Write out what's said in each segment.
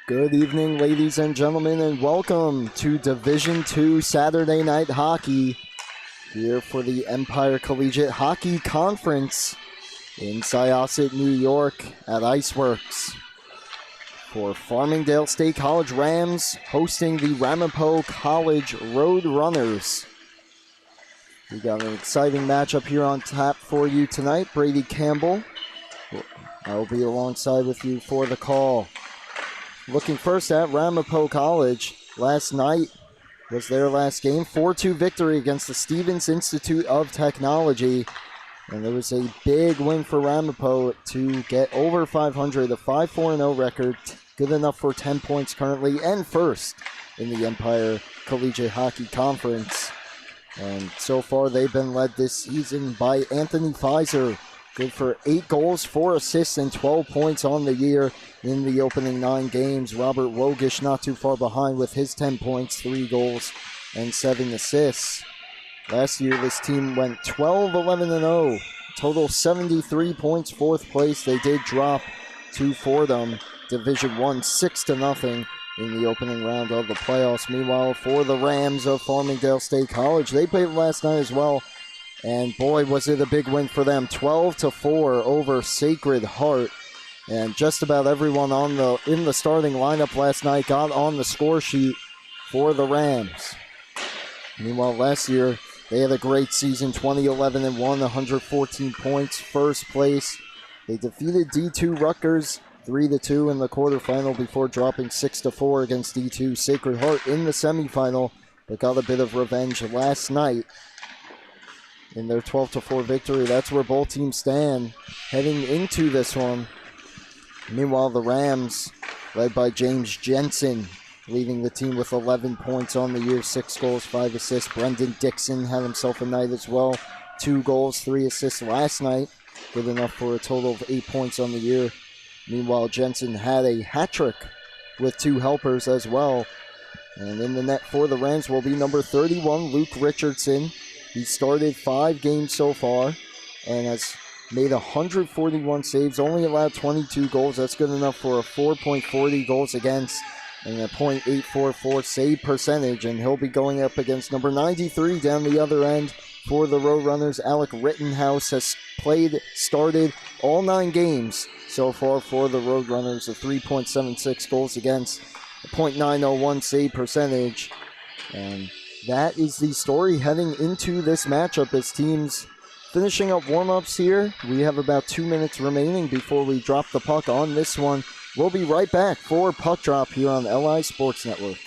Good evening, ladies and gentlemen, and welcome to Division II Saturday Night Hockey here for the Empire Collegiate Hockey Conference in Syosset, New York at Iceworks. For Farmingdale State College Rams hosting the Ramapo College Roadrunners. We got an exciting matchup here on tap for you tonight. Brady Campbell, I will be alongside with you for the call. Looking first at Ramapo College. Last night was their last game. 4-2 victory against the Stevens Institute of Technology. And there was a big win for Ramapo to get over 500, a 5-4-0 record. Good enough for 10 points currently and first in the Empire Collegiate Hockey Conference. And so far, they've been led this season by Anthony Pfizer. Good for 8 goals, 4 assists, and 12 points on the year in the opening 9 games. Robert Wogish not too far behind with his 10 points, 3 goals, and 7 assists. Last year, this team went 12-11-0. Total 73 points, 4th place. They did drop to Fordham, Division 1, 6-0 in the opening round of the playoffs. Meanwhile, for the Rams of Farmingdale State College, they played last night as well. And boy, was it a big win for them. 12-4 over Sacred Heart. And just about everyone in the starting lineup last night got on the score sheet for the Rams. Meanwhile, last year, they had a great season, 20-11-1, 114 points, 1st place. They defeated D2 Rutgers 3-2 in the quarterfinal before dropping 6-4 against D2 Sacred Heart in the semifinal, but got a bit of revenge last night in their 12-4 victory. That's where both teams stand heading into this one. Meanwhile, the Rams, led by James Jensen, leading the team with 11 points on the year, 6 goals, 5 assists. Brendan Dixon had himself a night as well, 2 goals, 3 assists last night, good enough for a total of 8 points on the year. Meanwhile, Jensen had a hat trick with 2 helpers as well. And in the net for the Rams will be number 31, Luke Richardson. He started 5 games so far and has made 141 saves, only allowed 22 goals. That's good enough for a 4.40 goals against and a .844 save percentage. And he'll be going up against number 93 down the other end for the Roadrunners. Alec Rittenhouse has started all 9 games so far for the Roadrunners, a 3.76 goals against, a .901 save percentage. And that is the story heading into this matchup as teams finishing up warm-ups here. We have about 2 minutes remaining before we drop the puck on this one. We'll be right back for Puck Drop here on LI Sports Network.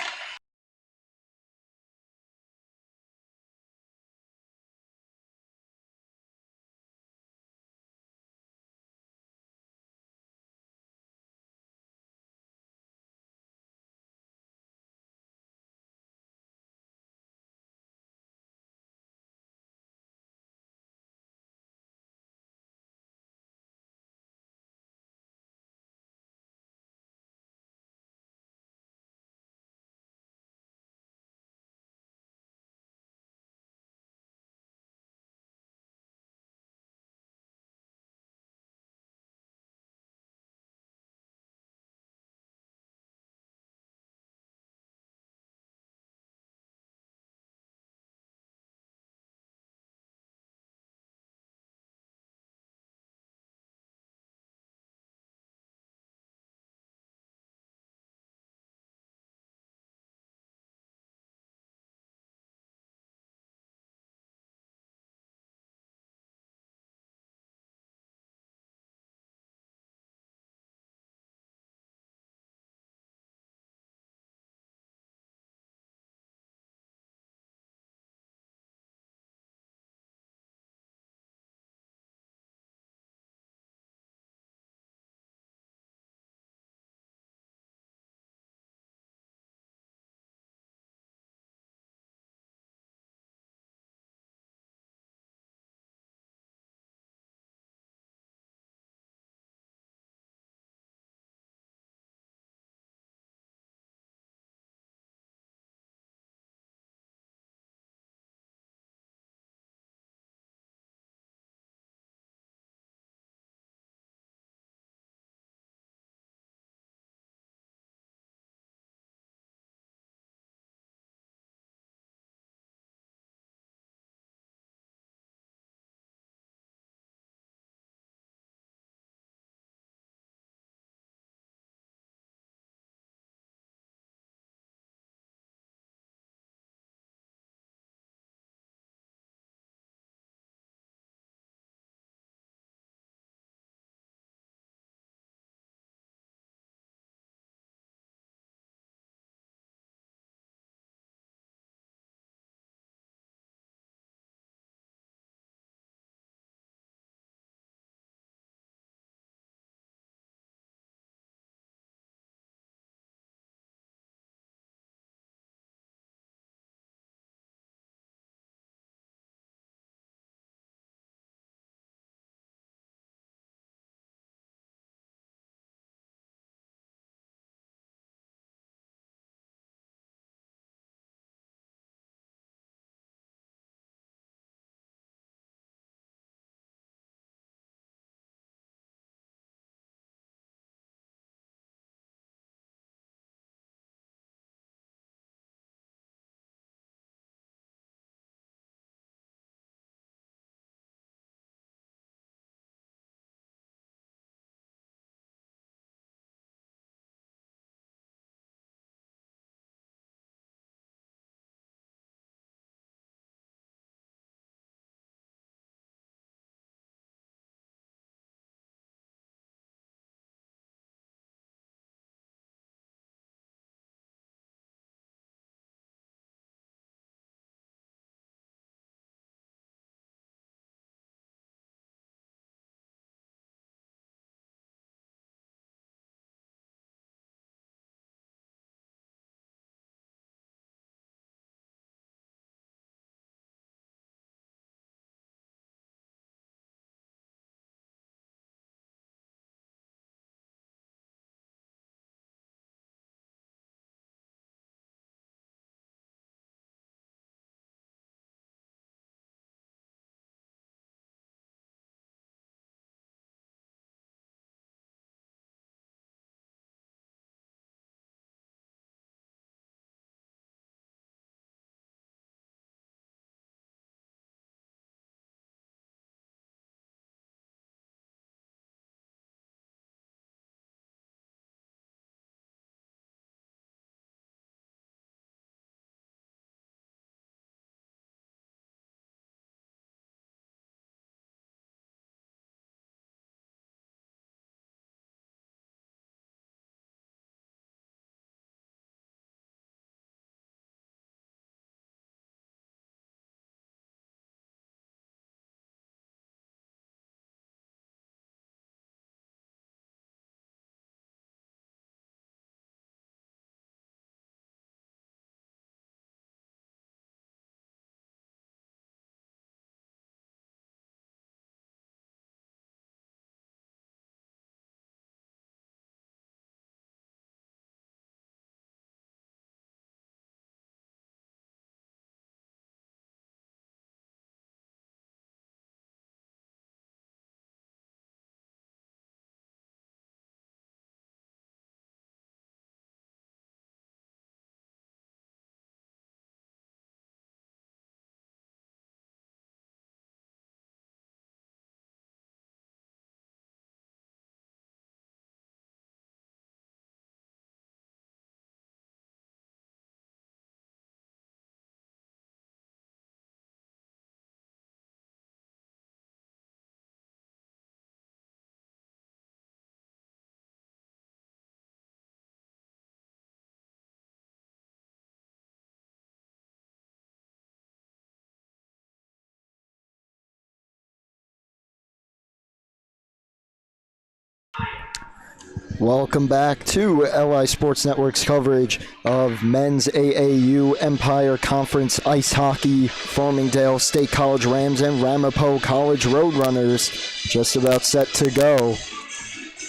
Welcome back to LI Sports Network's coverage of men's AAU Empire Conference Ice Hockey. Farmingdale State College Rams and Ramapo College Roadrunners just about set to go.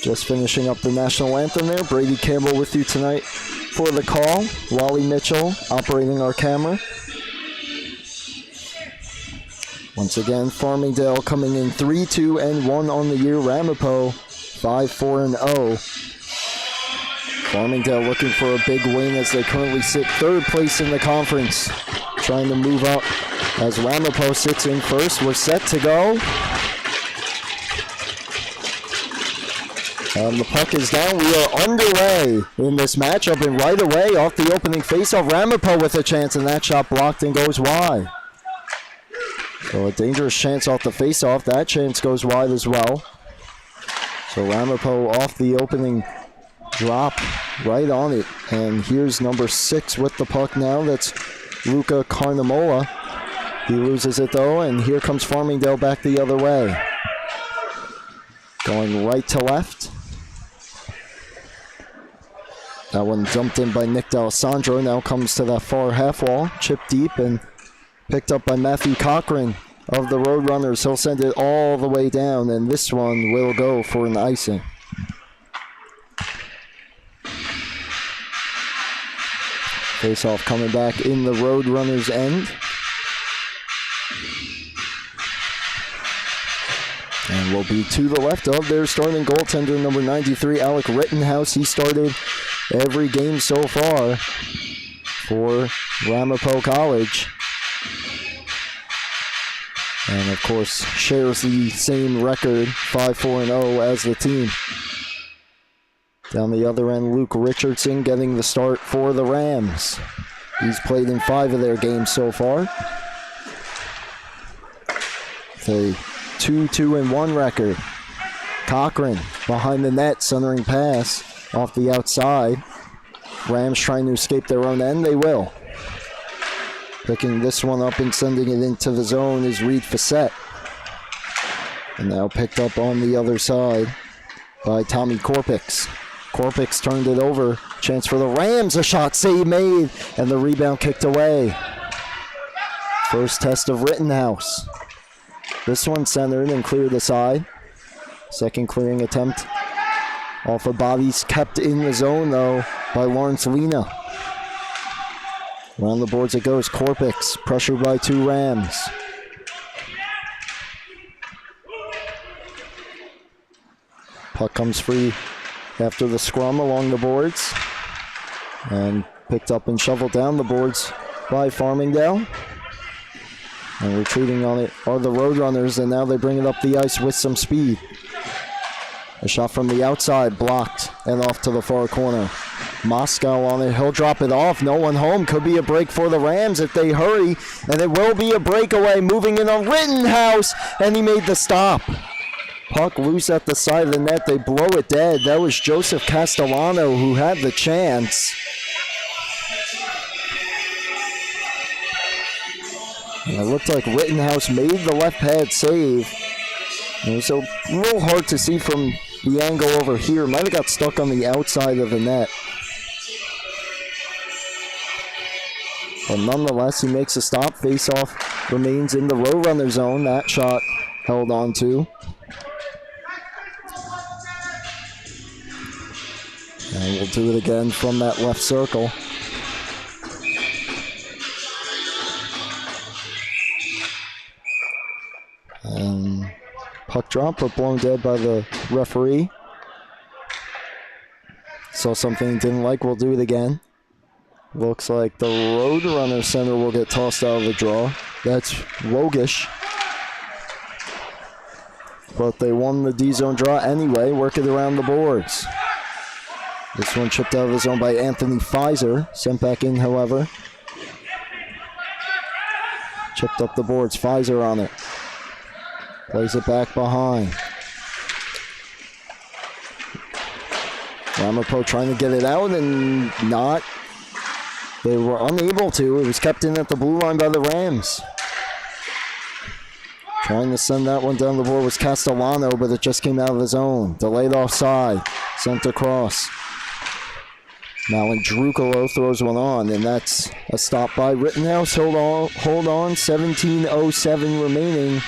Just finishing up the national anthem there. Brady Campbell with you tonight for the call. Wally Mitchell operating our camera. Once again, Farmingdale coming in 3-2-1 on the year. Ramapo 5-4-0. Farmingdale looking for a big win as they currently sit third place in the conference. Trying to move up as Ramapo sits in first. We're set to go. And the puck is down. We are underway in this matchup, and right away off the opening faceoff, Ramapo with a chance, and that shot blocked and goes wide. So a dangerous chance off the faceoff. That chance goes wide as well. So Ramapo off the opening drop, right on it. And here's number 6 with the puck now. That's Luca Carnamola. He loses it though, and here comes Farmingdale back the other way. Going right to left. That one dumped in by Nick D'Alessandro. Now comes to that far half wall, chipped deep and picked up by Matthew Cochran of the Roadrunners. He'll send it all the way down, and this one will go for an icing. Face-off coming back in the Roadrunners' end. And will be to the left of their starting goaltender, number 93, Alec Rittenhouse. He started every game so far for Ramapo College. And of course, shares the same record, 5-4-0 as the team. Down the other end, Luke Richardson getting the start for the Rams. He's played in 5 of their games so far. A 2-2-1 record. Cochran behind the net, centering pass off the outside. Rams trying to escape their own end. They will. Picking this one up and sending it into the zone is Reed Facette. And now picked up on the other side by Tommy Korpix. Korpix turned it over. Chance for the Rams. A shot save made. And the rebound kicked away. First test of Rittenhouse. This one centered and cleared aside. Second clearing attempt. Off of bodies kept in the zone though by Lawrence Lena. Around the boards it goes. Korpix pressured by 2 Rams. Puck comes free after the scrum along the boards. And picked up and shoveled down the boards by Farmingdale. And retreating on it are the Roadrunners, and now they bring it up the ice with some speed. A shot from the outside, blocked, and off to the far corner. Moscow on it, he'll drop it off, no one home. Could be a break for the Rams if they hurry, and it will be a breakaway. Moving in on Rittenhouse, and he made the stop. Puck loose at the side of the net, they blow it dead. That was Joseph Castellano who had the chance. And it looked like Rittenhouse made the left pad save. It was a little hard to see from the angle over here. Might have got stuck on the outside of the net. But nonetheless, he makes a stop. Face-off remains in the Roadrunner zone. That shot held on to. And we'll do it again from that left circle. And puck drop, but blown dead by the referee. Saw something he didn't like, we'll do it again. Looks like the Roadrunner center will get tossed out of the draw. That's Wogish. But they won the D-zone draw anyway, work it around the boards. This one chipped out of the zone by Anthony Pfizer. Sent back in, however. Chipped up the boards, Pfizer on it. Plays it back behind. Ramapo trying to get it out and not. They were unable to. It was kept in at the blue line by the Rams. Trying to send that one down the board was Castellano, but it just came out of the zone. Delayed offside. Sent across. Now Drukalo throws one on, and that's a stop by Rittenhouse. Hold on. 17:07 remaining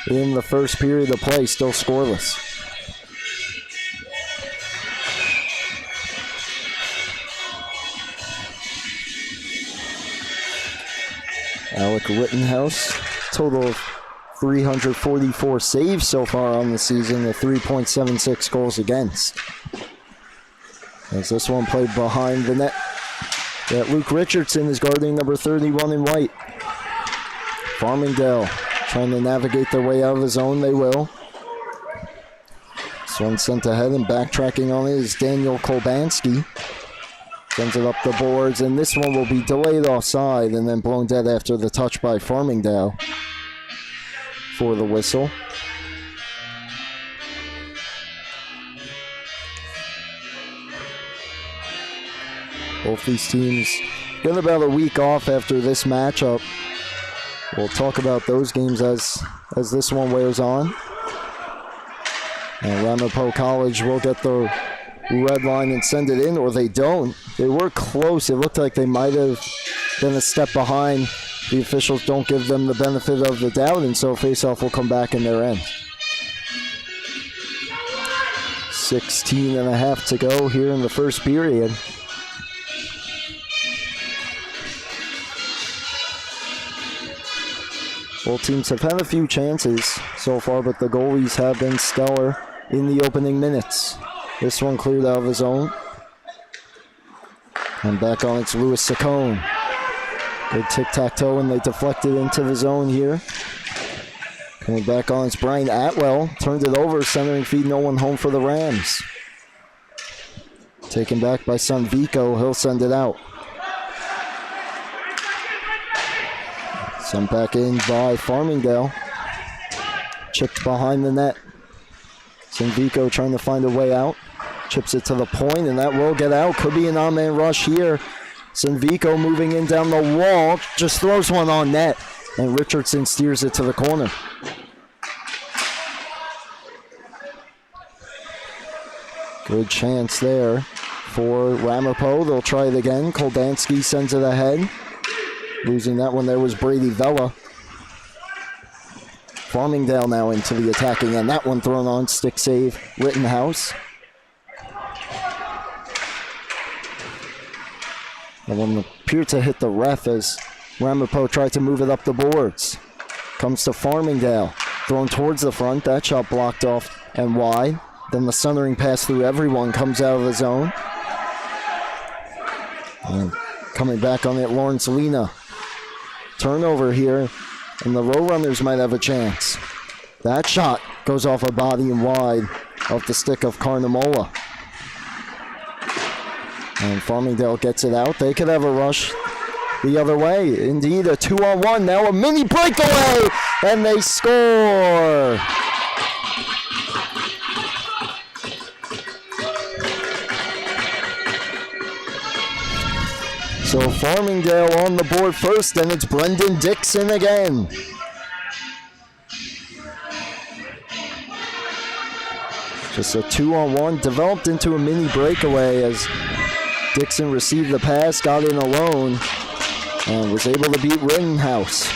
in the first period of play, still scoreless. Alec Rittenhouse, total of 344 saves so far on the season, at 3.76 goals against. As this one played behind the net, that Luke Richardson is guarding number 31 in white. Farmingdale trying to navigate their way out of the zone. They will. This one sent ahead, and backtracking on it is Daniel Kolbanski. Sends it up the boards, and this one will be delayed offside and then blown dead after the touch by Farmingdale for the whistle. Both these teams get about a week off after this matchup. We'll talk about those games as this one wears on. And Ramapo College will get the red line and send it in, or they don't. They were close. It looked like they might have been a step behind. The officials don't give them the benefit of the doubt, and so faceoff will come back in their end. 16 and a half to go here in the first period. Both teams have had a few chances so far, but the goalies have been stellar in the opening minutes. This one cleared out of the zone. And back on it's Louis Saccone. Good tic-tac-toe, and they deflected into the zone here. Coming back on it's Brian Atwell. Turned it over, centering feed, no one home for the Rams. Taken back by Sunvico, he'll send it out. Sent back in by Farmingdale. Chipped behind the net. Sunvico trying to find a way out. Chips it to the point, and that will get out. Could be an on-man rush here. Sunvico moving in down the wall. Just throws one on net, and Richardson steers it to the corner. Good chance there for Ramapo. They'll try it again. Kolbanski sends it ahead. Losing that one there was Brady Vella. Farmingdale now into the attacking end. That one thrown on, stick save, Rittenhouse. That one appeared to hit the ref as Ramapo tried to move it up the boards. Comes to Farmingdale, thrown towards the front. That shot blocked off and wide. Then the centering pass through everyone comes out of the zone. And coming back on it, Lawrence Lena. Turnover here, and the row runners might have a chance. That shot goes off a body and wide off the stick of Carnamola. And Farmingdale gets it out. They could have a rush the other way. Indeed, a 2-on-1. Now a mini breakaway, and they score. So Farmingdale on the board first, and it's Brendan Dixon again. Just a 2-on-1, developed into a mini breakaway as Dixon received the pass, got in alone, and was able to beat Rittenhouse.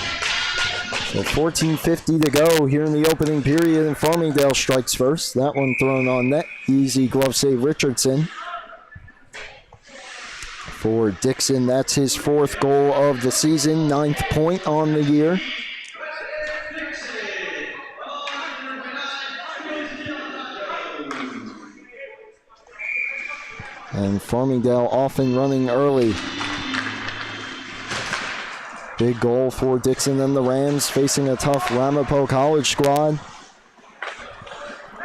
So 14:50 to go here in the opening period, and Farmingdale strikes first. That one thrown on net. Easy glove save, Richardson. For Dixon, that's his fourth goal of the season, 9th point on the year. And Farmingdale off and running early. Big goal for Dixon and the Rams, facing a tough Ramapo College squad.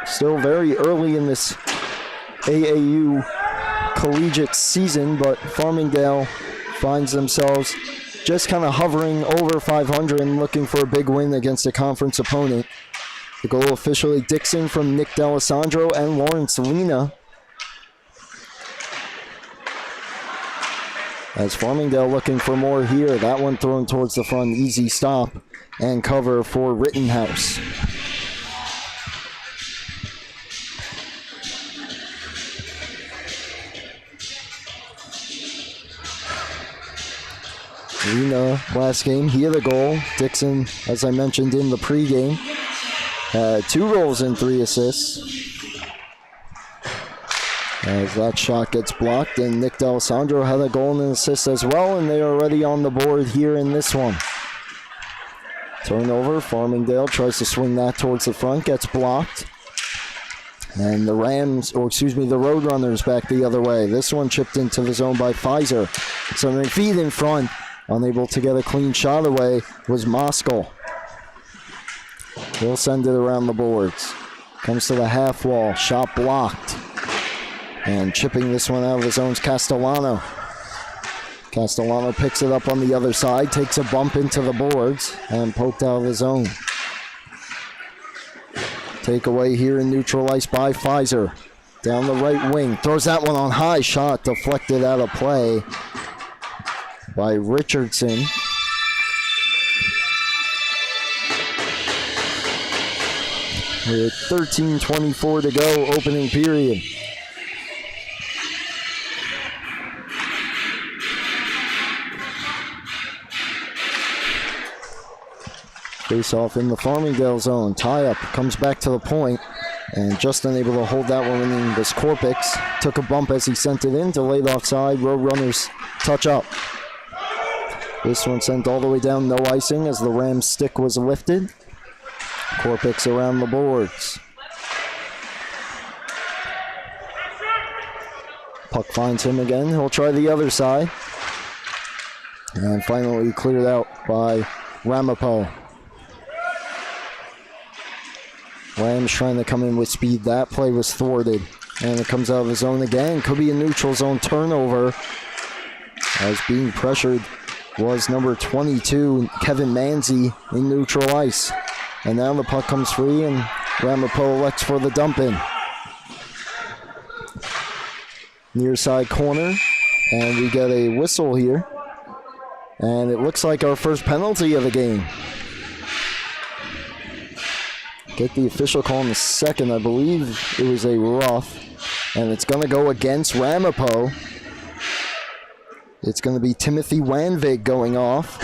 Still very early in this AAU collegiate season, but Farmingdale finds themselves just kind of hovering over 500 and looking for a big win against a conference opponent. The goal officially Dixon from Nick D'Alessandro and Lawrence Lena. As Farmingdale looking for more here. That one thrown towards the front. Easy stop and cover for Rittenhouse. Arena last game. He had a goal. Dixon, as I mentioned in the pregame, had 2 goals and 3 assists. As that shot gets blocked, and Nick D'Alessandro had a goal and an assist as well, and they are already on the board here in this one. Turnover, Farmingdale tries to swing that towards the front, gets blocked. And the Roadrunners back the other way. This one chipped into the zone by Pfizer. So they feed in front. Unable to get a clean shot away was Moskal. He'll send it around the boards. Comes to the half wall. Shot blocked. And chipping this one out of the zone's Castellano. Castellano picks it up on the other side. Takes a bump into the boards. And poked out of the zone. Takeaway here in neutral ice by Pfizer. Down the right wing. Throws that one on high. Shot deflected out of play by Richardson. With 13:24 to go, opening period. Face off in the Farmingdale zone. Tie up, comes back to the point, and just unable to hold that one in was Korpix. Took a bump as he sent it in, delayed offside. Roadrunners touch up. This one sent all the way down, no icing as the Rams stick was lifted. Korpix around the boards. Puck finds him again. He'll try the other side. And finally cleared out by Ramapo. Rams trying to come in with speed. That play was thwarted. And it comes out of the zone again. Could be a neutral zone turnover. As being pressured was number 22, Kevin Manzi, in neutral ice. And now the puck comes free and Ramapo elects for the dump in. Near side corner. And we get a whistle here. And it looks like our first penalty of the game. Get the official call in a second. I believe it was a rough. And it's going to go against Ramapo. It's going to be Timothy Wanvig going off.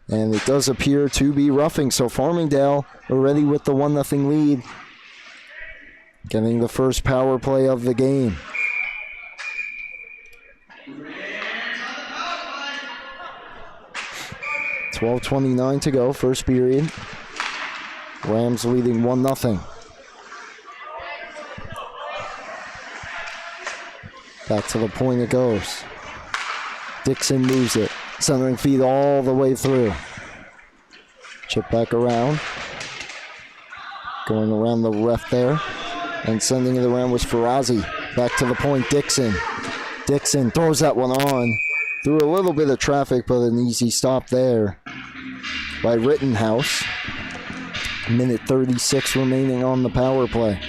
And it does appear to be roughing. So Farmingdale already with the 1-0 lead. Getting the first power play of the game. $12:29 to go, first period. Rams leading 1-0. Back to the point it goes. Dixon moves it. Centering feed all the way through. Chip back around. Going around the ref there. And sending it around was Farazi. Back to the point, Dixon. Dixon throws that one on. Through a little bit of traffic, but an easy stop there by Rittenhouse. Minute 36 remaining on the power play.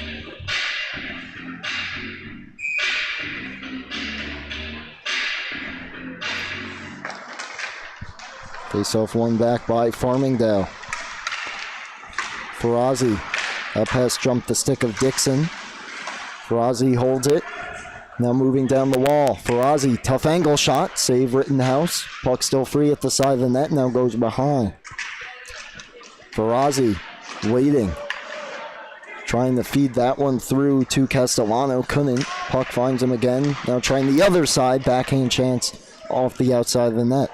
Face-off one back by Farmingdale. Farazi. That pass jumped the stick of Dixon. Farazi holds it. Now moving down the wall. Farazi, tough angle shot. Save Rittenhouse. Puck still free at the side of the net. Now goes behind. Farazi waiting. Trying to feed that one through to Castellano. Couldn't. Puck finds him again. Now trying the other side. Backhand chance off the outside of the net.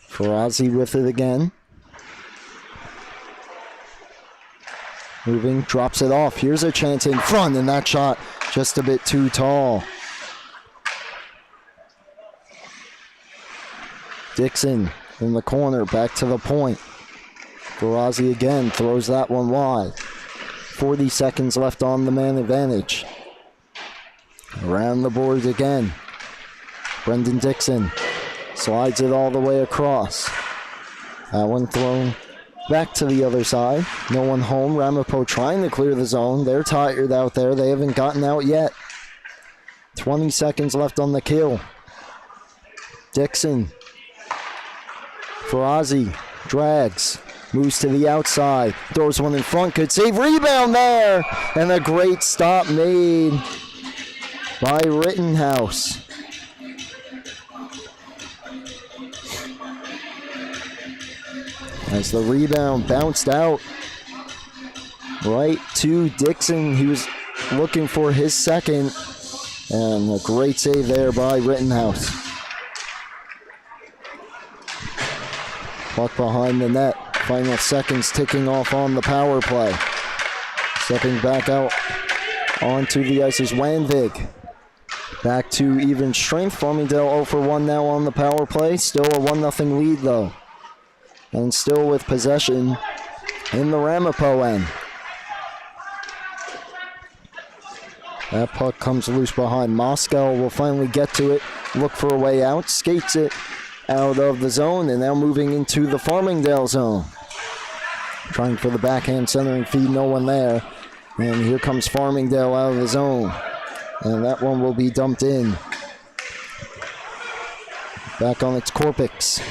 Farazi with it again. Moving, drops it off. Here's a chance in front, and that shot just a bit too tall. Dixon in the corner, back to the point. Farazi again throws that one wide. 40 seconds left on the man advantage. Around the boards again. Brendan Dixon slides it all the way across. That one thrown back to the other side. No one home. Ramapo trying to clear the zone. They're tired out there. They haven't gotten out yet. 20 seconds left on the kill. Dixon. Farazi drags. Moves to the outside. Throws one in front. Good save. Rebound there. And a great stop made by Rittenhouse. As the rebound bounced out right to Dixon. He was looking for his second. And a great save there by Rittenhouse. Puck behind the net. Final seconds ticking off on the power play. Stepping back out onto the ice is Wanvig. Back to even strength. Farmingdale 0 for 1 now on the power play. Still a 1-0 lead though. And still with possession in the Ramapo end. That puck comes loose behind. Moscow will finally get to it. Look for a way out. Skates it out of the zone. And now moving into the Farmingdale zone. Trying for the backhand centering feed. No one there. And here comes Farmingdale out of the zone. And that one will be dumped in. Back on its Corpix.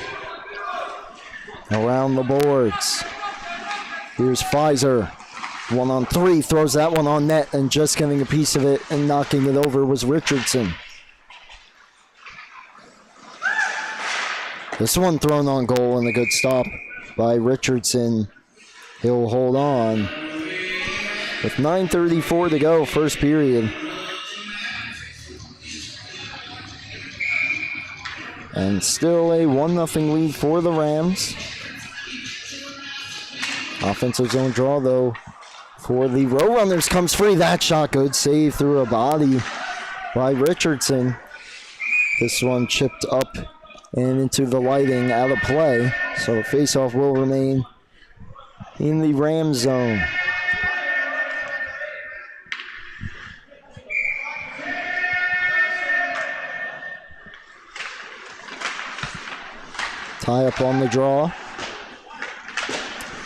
Around the boards. Here's Pfizer. 1-on-3, throws that one on net, and just getting a piece of it and knocking it over was Richardson. This one thrown on goal and a good stop by Richardson. He'll hold on. With 9:34 to go, first period. And still a 1-0 lead for the Rams. Offensive zone draw, though, for the Roadrunners comes free. That shot, good save through a body by Richardson. This one chipped up and into the lighting, out of play. So the faceoff will remain in the Rams zone. Tie up on the draw.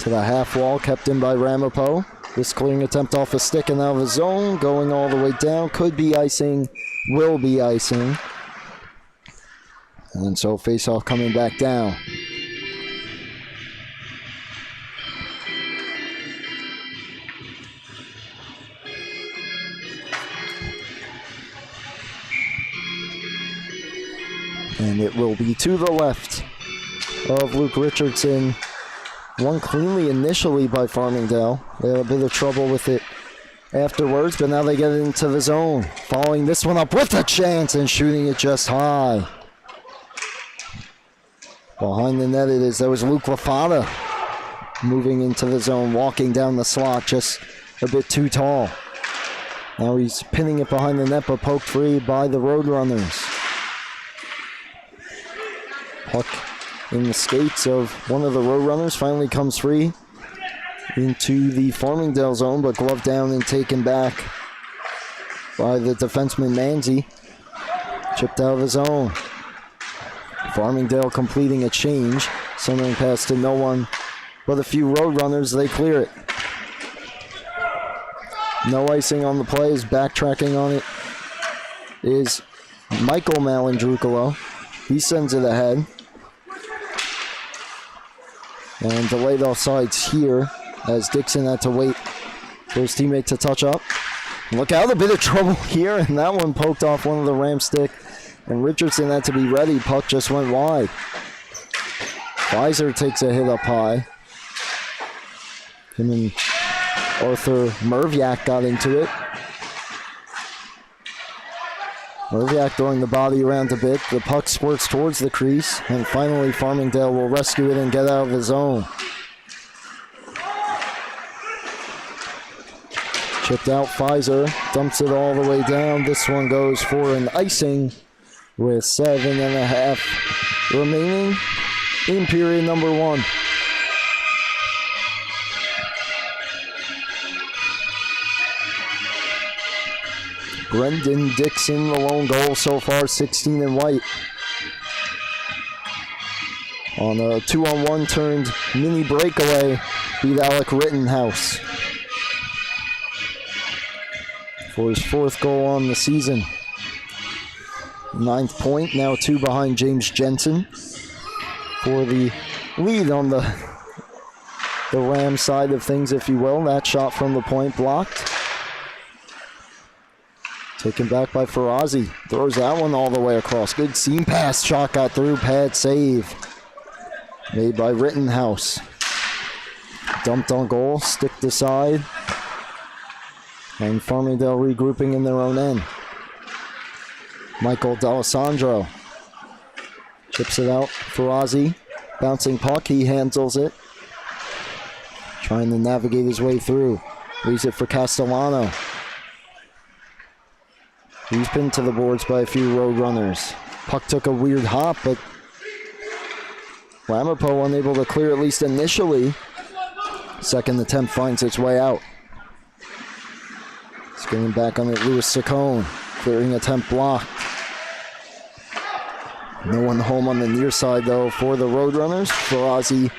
To the half wall, kept in by Ramapo. This clearing attempt off a stick and out of the zone, going all the way down. Could be icing, will be icing. And so face-off coming back down. And it will be to the left of Luke Richardson. Won cleanly initially by Farmingdale. They had a bit of trouble with it afterwards, but now they get into the zone. Following this one up with a chance and shooting it just high. Behind the net it is. That was Luke LaFada moving into the zone, walking down the slot, just a bit too tall. Now he's pinning it behind the net, but poked free by the Roadrunners. Puck in the skates of one of the Roadrunners, finally comes free into the Farmingdale zone, but gloved down and taken back by the defenseman Manzi. Chipped out of his zone. Farmingdale completing a change. Centering pass to no one but a few Roadrunners. They clear it. No icing on the play. Is backtracking on it is Michael Malandrucolo. He sends it ahead. And delayed offsides here as Dixon had to wait for his teammate to touch up. Look out, a bit of trouble here, and that one poked off one of the Ram stick. And Richardson had to be ready. Puck just went wide. Pfizer takes a hit up high. Him and Arthur Merviak got into it. Merviak throwing the body around a bit. The puck squirts towards the crease. And finally, Farmingdale will rescue it and get out of the zone. Chipped out, Pfizer dumps it all the way down. This one goes for an icing with 7.5 remaining in period number 1. Brendan Dixon, the lone goal so far, 16 in white. On a 2-on-1 turned mini breakaway, beat Alec Rittenhouse for his 4th goal on the season. 9th point, now 2 behind James Jensen for the lead on the Ram side of things, if you will. That shot from the point blocked. Taken back by Farazi. Throws that one all the way across. Good seam pass. Shot got through. Pad save. Made by Rittenhouse. Dumped on goal. Sticked aside. And Farmingdale regrouping in their own end. Michael D'Alessandro. Chips it out. Farazi. Bouncing puck. He handles it. Trying to navigate his way through. Leaves it for Castellano. He's pinned to the boards by a few road runners. Puck took a weird hop, but Ramapo unable to clear at least initially. Second attempt finds its way out. It's getting back on it, Louis Saccone. Clearing attempt blocked. No one home on the near side, though, for the Roadrunners. Farazi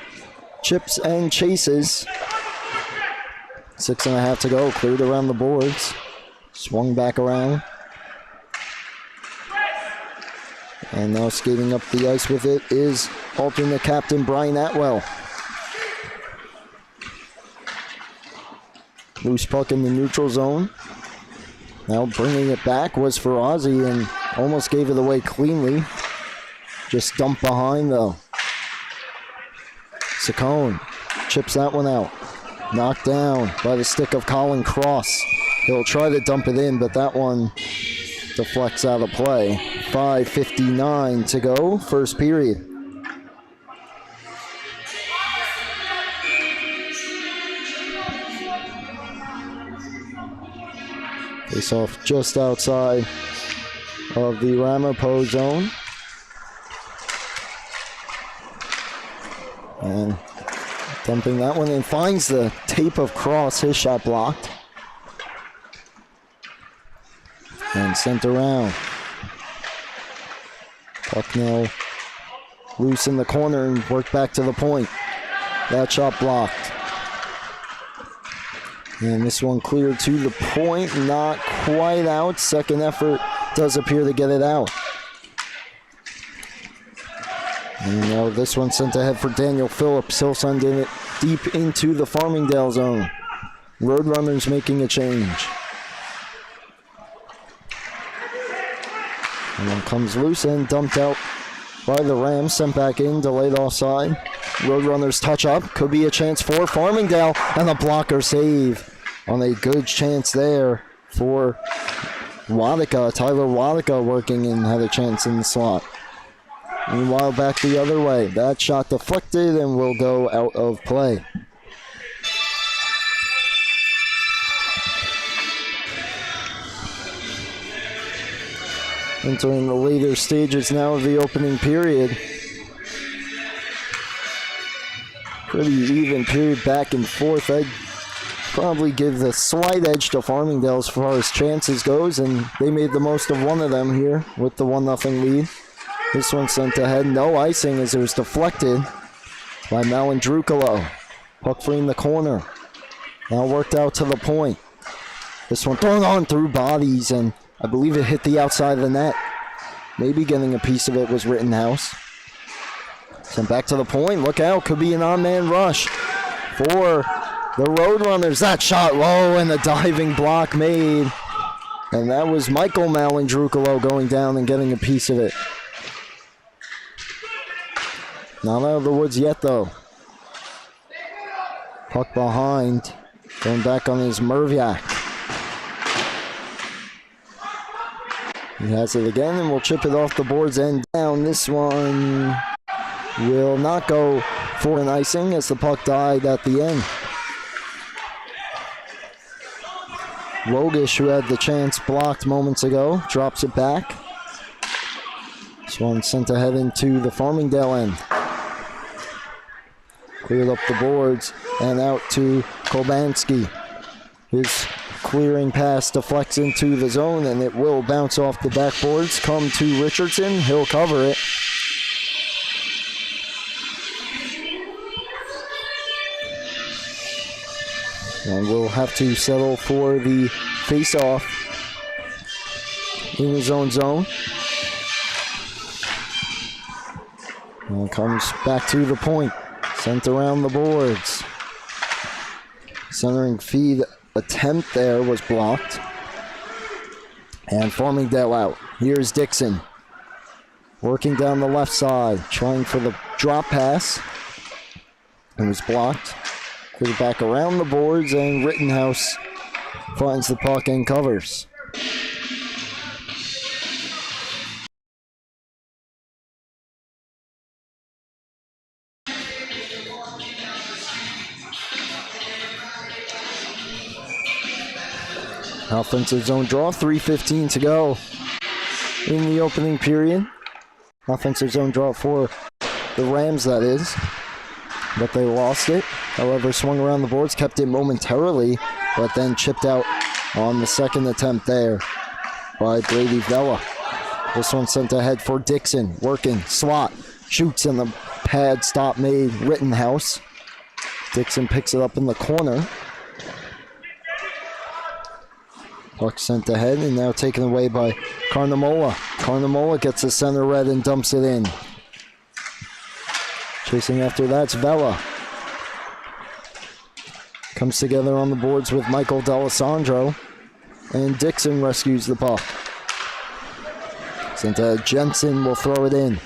chips and chases. 6.5 to go. Cleared around the boards. Swung back around. And now skating up the ice with it is alternate captain Brian Atwell. Loose puck in the neutral zone. Now bringing it back was Farazi and almost gave it away cleanly. Just dumped behind though. Saccone chips that one out. Knocked down by the stick of Colin Cross. He'll try to dump it in, but that one deflects out of play. 5:59 to go, first period. Face off just outside of the Ramapo zone. And dumping that one in, finds the tape of Cross, his shot blocked. And sent around. Puck now loose in the corner and worked back to the point. That shot blocked. And this one cleared to the point, not quite out. Second effort does appear to get it out. And now this one sent ahead for Daniel Phillips. He'll send it deep into the Farmingdale zone. Roadrunners making a change. And then comes loose and dumped out by the Rams. Sent back in, delayed offside. Roadrunners touch up. Could be a chance for Farmingdale. And a blocker save on a good chance there for Wadika. Tyler Wadika working and had a chance in the slot. Meanwhile, back the other way. That shot deflected and will go out of play. Entering the later stages now of the opening period. Pretty even period back and forth. I'd probably give the slight edge to Farmingdale as far as chances goes, and they made the most of one of them here with the 1-0 lead. This one sent ahead, no icing as it was deflected by Malandrucolo. Puck free in the corner. Now worked out to the point. This one thrown on through bodies, and I believe it hit the outside of the net. Maybe getting a piece of it was Rittenhouse. Sent back to the point. Look out, could be an on-man rush for the Roadrunners. That shot low and a diving block made. And that was Michael Malandrucolo going down and getting a piece of it. Not out of the woods yet, though. Puck behind. Going back on his Merviak. He has it again, and will chip it off the boards and down. This one will not go for an icing as the puck died at the end. Rogish, who had the chance blocked moments ago, drops it back. This one sent ahead into the Farmingdale end. Cleared up the boards and out to Kolbanski. His clearing pass deflects into the zone, and it will bounce off the backboards. Come to Richardson. He'll cover it. And we'll have to settle for the face-off in his own zone. And comes back to the point. Sent around the boards. Centering feed attempt there was blocked. And Farmingdale out. Here's Dixon. Working down the left side, trying for the drop pass. It was blocked. Put it back around the boards, and Rittenhouse finds the puck and covers. Offensive zone draw, 3:15 to go in the opening period. Offensive zone draw for the Rams, that is. But they lost it. However, swung around the boards, kept it momentarily, but then chipped out on the second attempt there by Brady Vela. This one sent ahead for Dixon, working, slot, shoots, and the pad stop made Rittenhouse. Dixon picks it up in the corner. Puck sent ahead and now taken away by Carnamola. Carnamola gets the center red and dumps it in. Chasing after that's Vela. Comes together on the boards with Michael D'Alessandro. And Dixon rescues the puck. Sent ahead, Jensen will throw it in.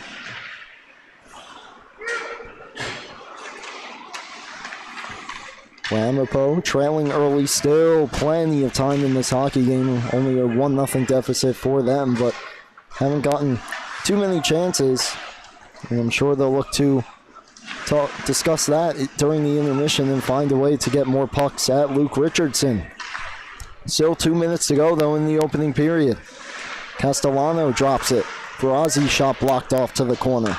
Ramapo trailing early, still plenty of time in this hockey game. Only a 1-0 deficit for them, but haven't gotten too many chances. And I'm sure they'll look to discuss that during the intermission and find a way to get more pucks at Luke Richardson. Still 2 minutes to go, though, in the opening period. Castellano drops it. Brazzi shot blocked off to the corner.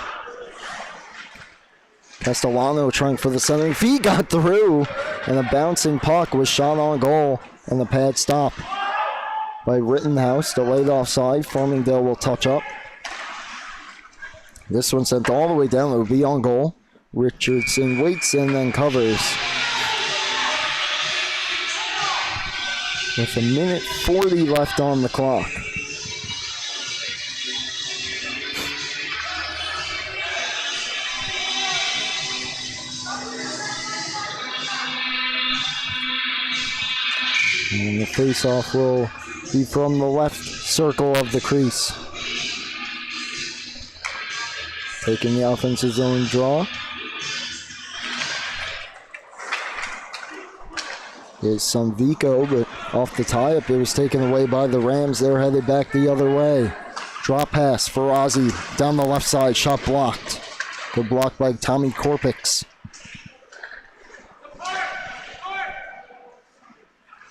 Castellano trying for the centering feed, got through, and a bouncing puck was shot on goal, and the pad stop by Rittenhouse, delayed offside. Farmingdale will touch up. This one sent all the way down, it will be on goal. Richardson waits and then covers. With 1:40 left on the clock. And the face-off will be from the left circle of the crease. Taking the offensive zone draw is Sunvico, but off the tie-up, it was taken away by the Rams. They're headed back the other way. Drop pass for Ozzy down the left side, shot blocked. Good block by Tommy Korpix.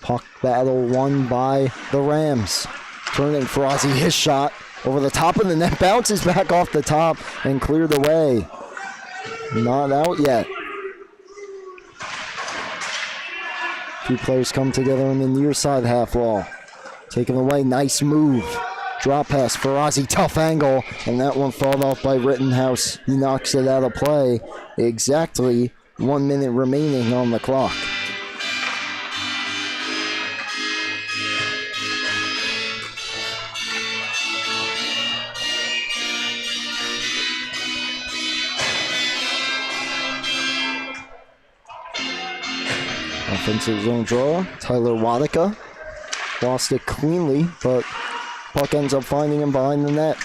Puck battle won by the Rams. Turning for Ozzy, his shot over the top of the net, bounces back off the top and cleared away. Not out yet. Two players come together in the near side half wall. Taken away, nice move. Drop pass for Ozzy, tough angle, and that one fought off by Rittenhouse. He knocks it out of play. Exactly 1 minute remaining on the clock. Offensive zone draw, Tyler Wadika lost it cleanly, but puck ends up finding him behind the net.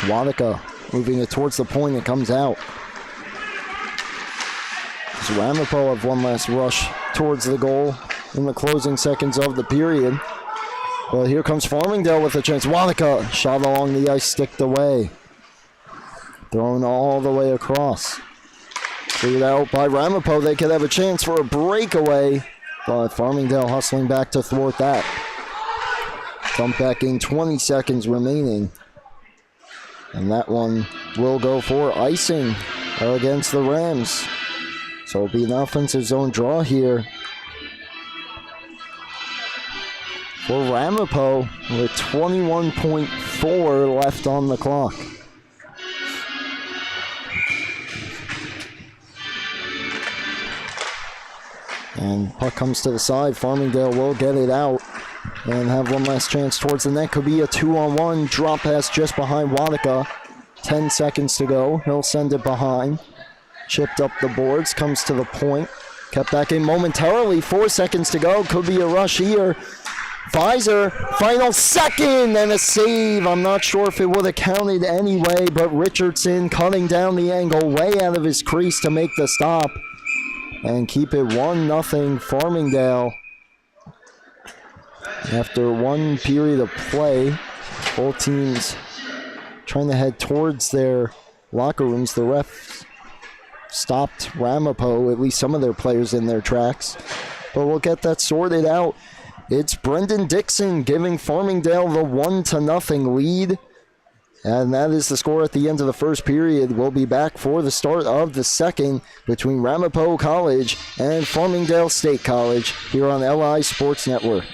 Wadika moving it towards the point, it comes out. So Ramapo have one last rush towards the goal in the closing seconds of the period. Well, here comes Farmingdale with a chance. Wadika shot along the ice, sticked away. Thrown all the way across. Cleared out by Ramapo. They could have a chance for a breakaway, but Farmingdale hustling back to thwart that. Dump back in, 20 seconds remaining. And that one will go for icing against the Rams. So it'll be an offensive zone draw here for Ramapo with 21.4 left on the clock. And puck comes to the side. Farmingdale will get it out and have one last chance towards the net. Could be a 2-on-1 drop pass just behind Wadika. 10 seconds to go. He'll send it behind. Chipped up the boards, comes to the point. Kept back in momentarily. 4 seconds to go. Could be a rush here. Visor, final second, and a save. I'm not sure if it would have counted anyway, but Richardson cutting down the angle way out of his crease to make the stop and keep it 1-0 Farmingdale. After 1 period of play, both teams trying to head towards their locker rooms. The ref stopped Ramapo, at least some of their players, in their tracks. But we'll get that sorted out. It's Brendan Dixon giving Farmingdale the 1-0 lead. And that is the score at the end of the first period. We'll be back for the start of the second between Ramapo College and Farmingdale State College here on LI Sports Network.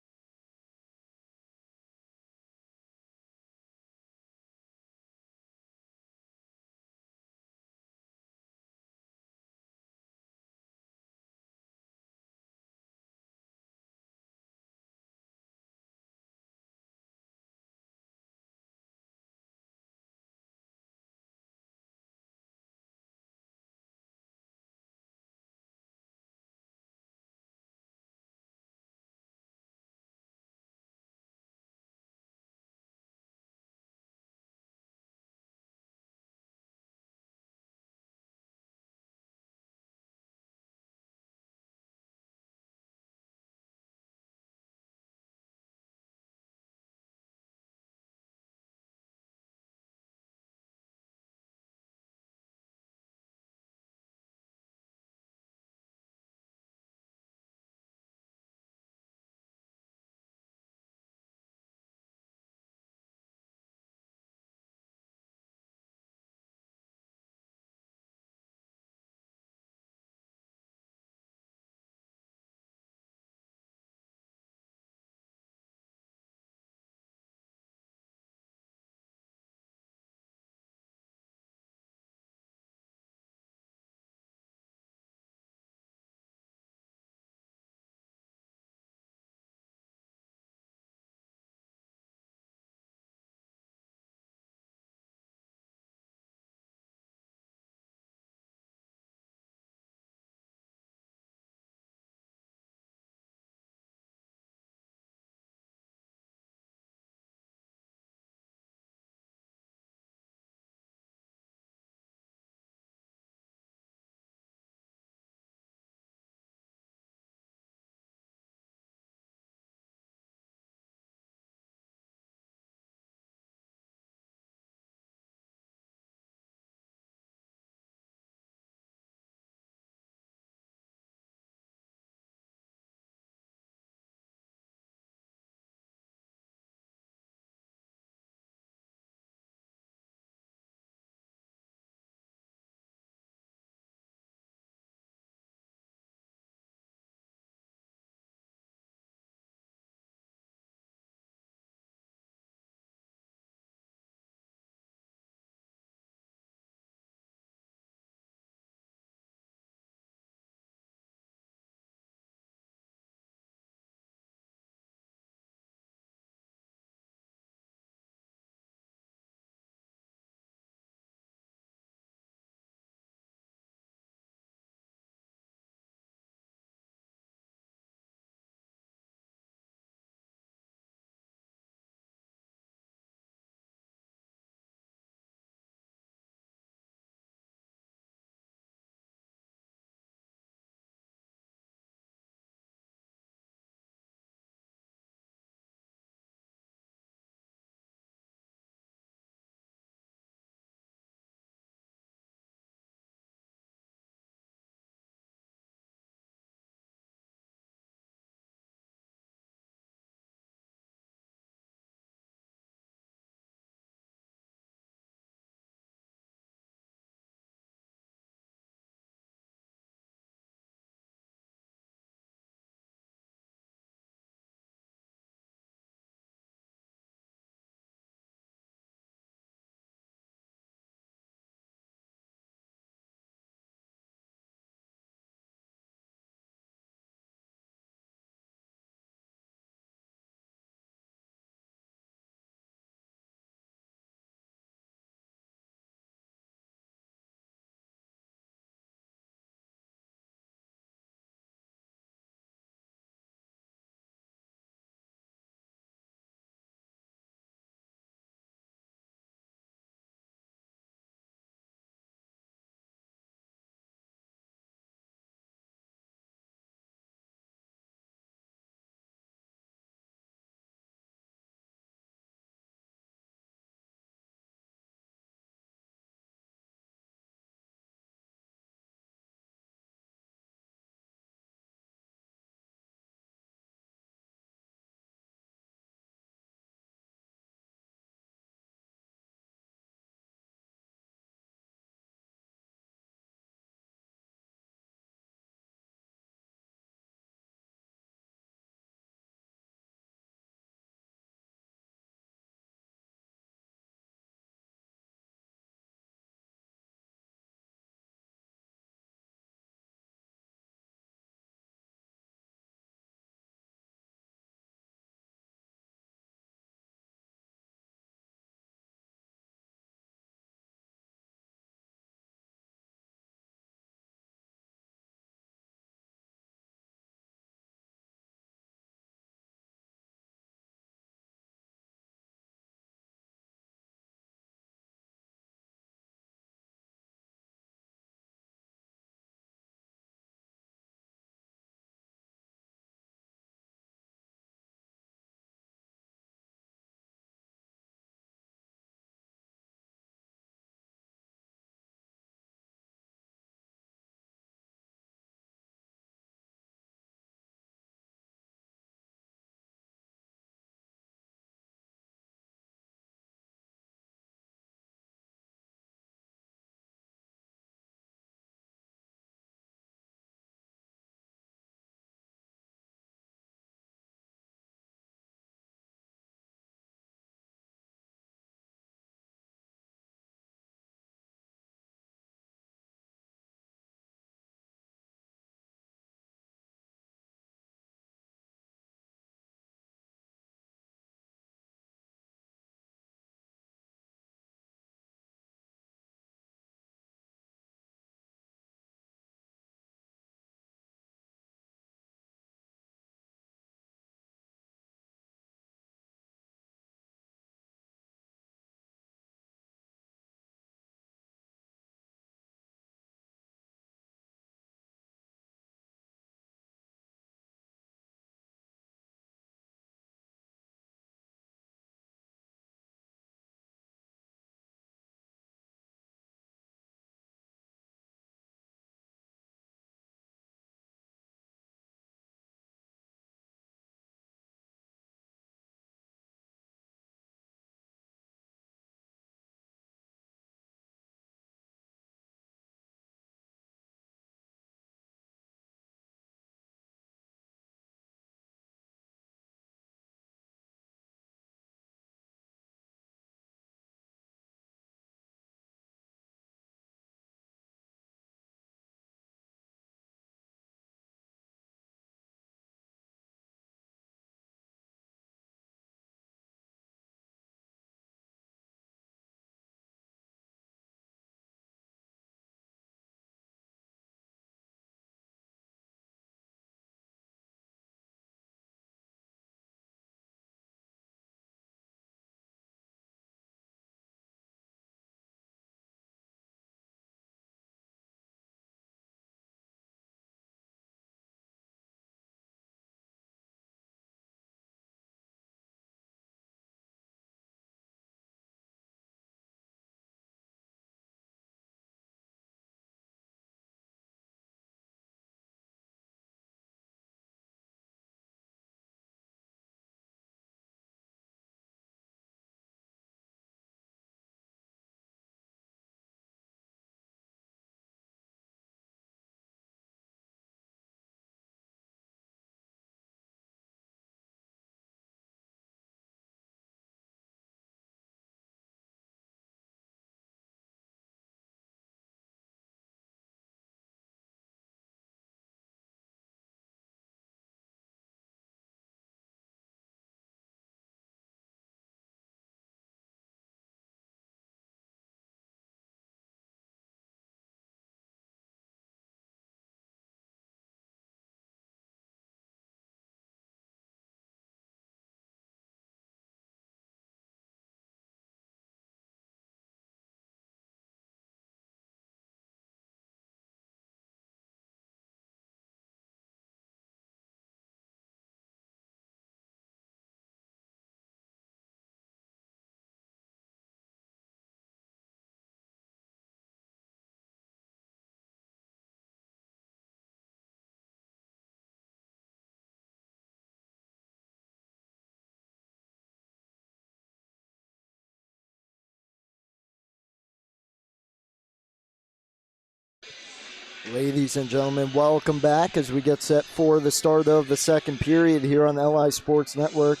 Ladies and gentlemen, welcome back as we get set for the start of the second period here on LI Sports Network.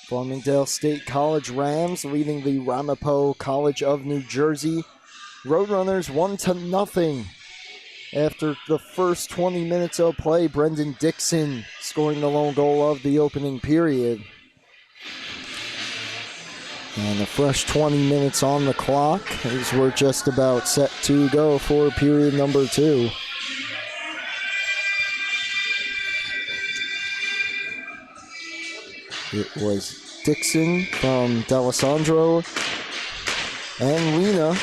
Farmingdale State College Rams leading the Ramapo College of New Jersey Roadrunners 1-0 after the first 20 minutes of play. Brendan Dixon scoring the lone goal of the opening period. And a fresh 20 minutes on the clock as we're just about set to go for period number 2. It was Dixon from D'Alessandro and Lena.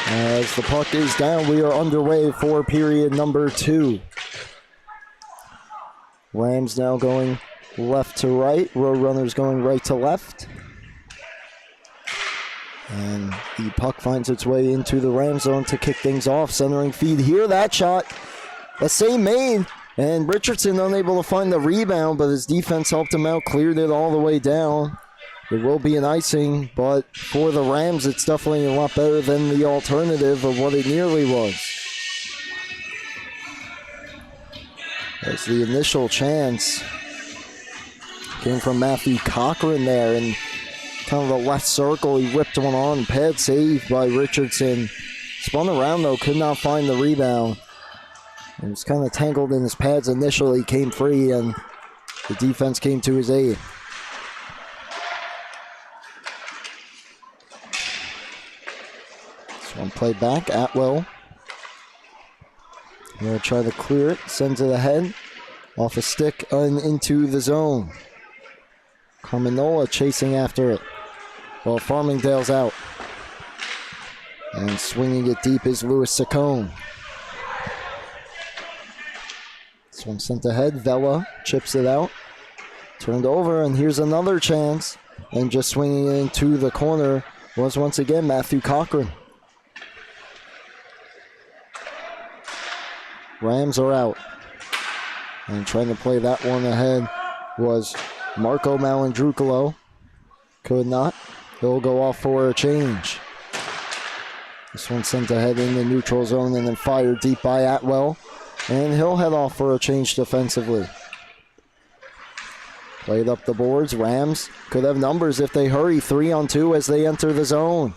As the puck is down, we are underway for period number 2. Rams now going left to right, Roadrunners going right to left. And the puck finds its way into the Ram zone to kick things off. Centering feed here, that shot, the same made. And Richardson unable to find the rebound, but his defense helped him out, cleared it all the way down. It will be an icing, but for the Rams, it's definitely a lot better than the alternative of what it nearly was. As the initial chance came from Matthew Cochran there, and kind of the left circle, he whipped one on, pad saved by Richardson. Spun around though, could not find the rebound. It was kind of tangled in his pads initially, came free, and the defense came to his aid. This one played back, Atwell. Going to try to clear it, sends it ahead, off a stick and into the zone. Carminola chasing after it. Well, Farmingdale's out. And swinging it deep is Louis Saccone. This one sent ahead. Vela chips it out. Turned over, and here's another chance. And just swinging it into the corner was once again Matthew Cochran. Rams are out. And trying to play that one ahead was Marco Malandrucolo. Could not. He'll go off for a change. This one sent ahead in the neutral zone and then fired deep by Atwell. And he'll head off for a change defensively. Played up the boards. Rams could have numbers if they hurry. 3-on-2 as they enter the zone.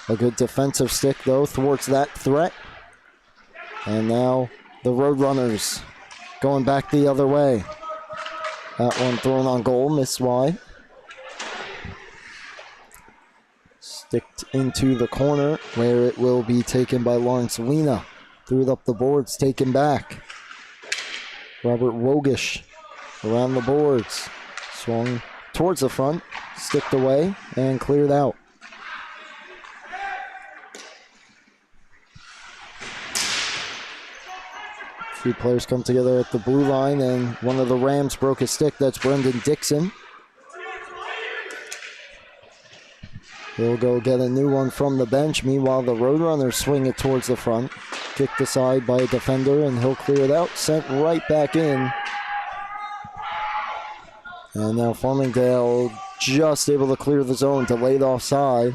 A good defensive stick, though, thwarts that threat. And now the Roadrunners going back the other way. That one thrown on goal, missed wide. Sticked into the corner where it will be taken by Lawrence Lena. Threw it up the boards, taken back. Robert Wogish around the boards. Swung towards the front, sticked away, and cleared out. A few players come together at the blue line, and one of the Rams broke a stick. That's Brendan Dixon. He'll go get a new one from the bench. Meanwhile, the Roadrunners swing it towards the front. Kicked aside by a defender, and he'll clear it out. Sent right back in. And now Farmingdale just able to clear the zone. Delayed offside.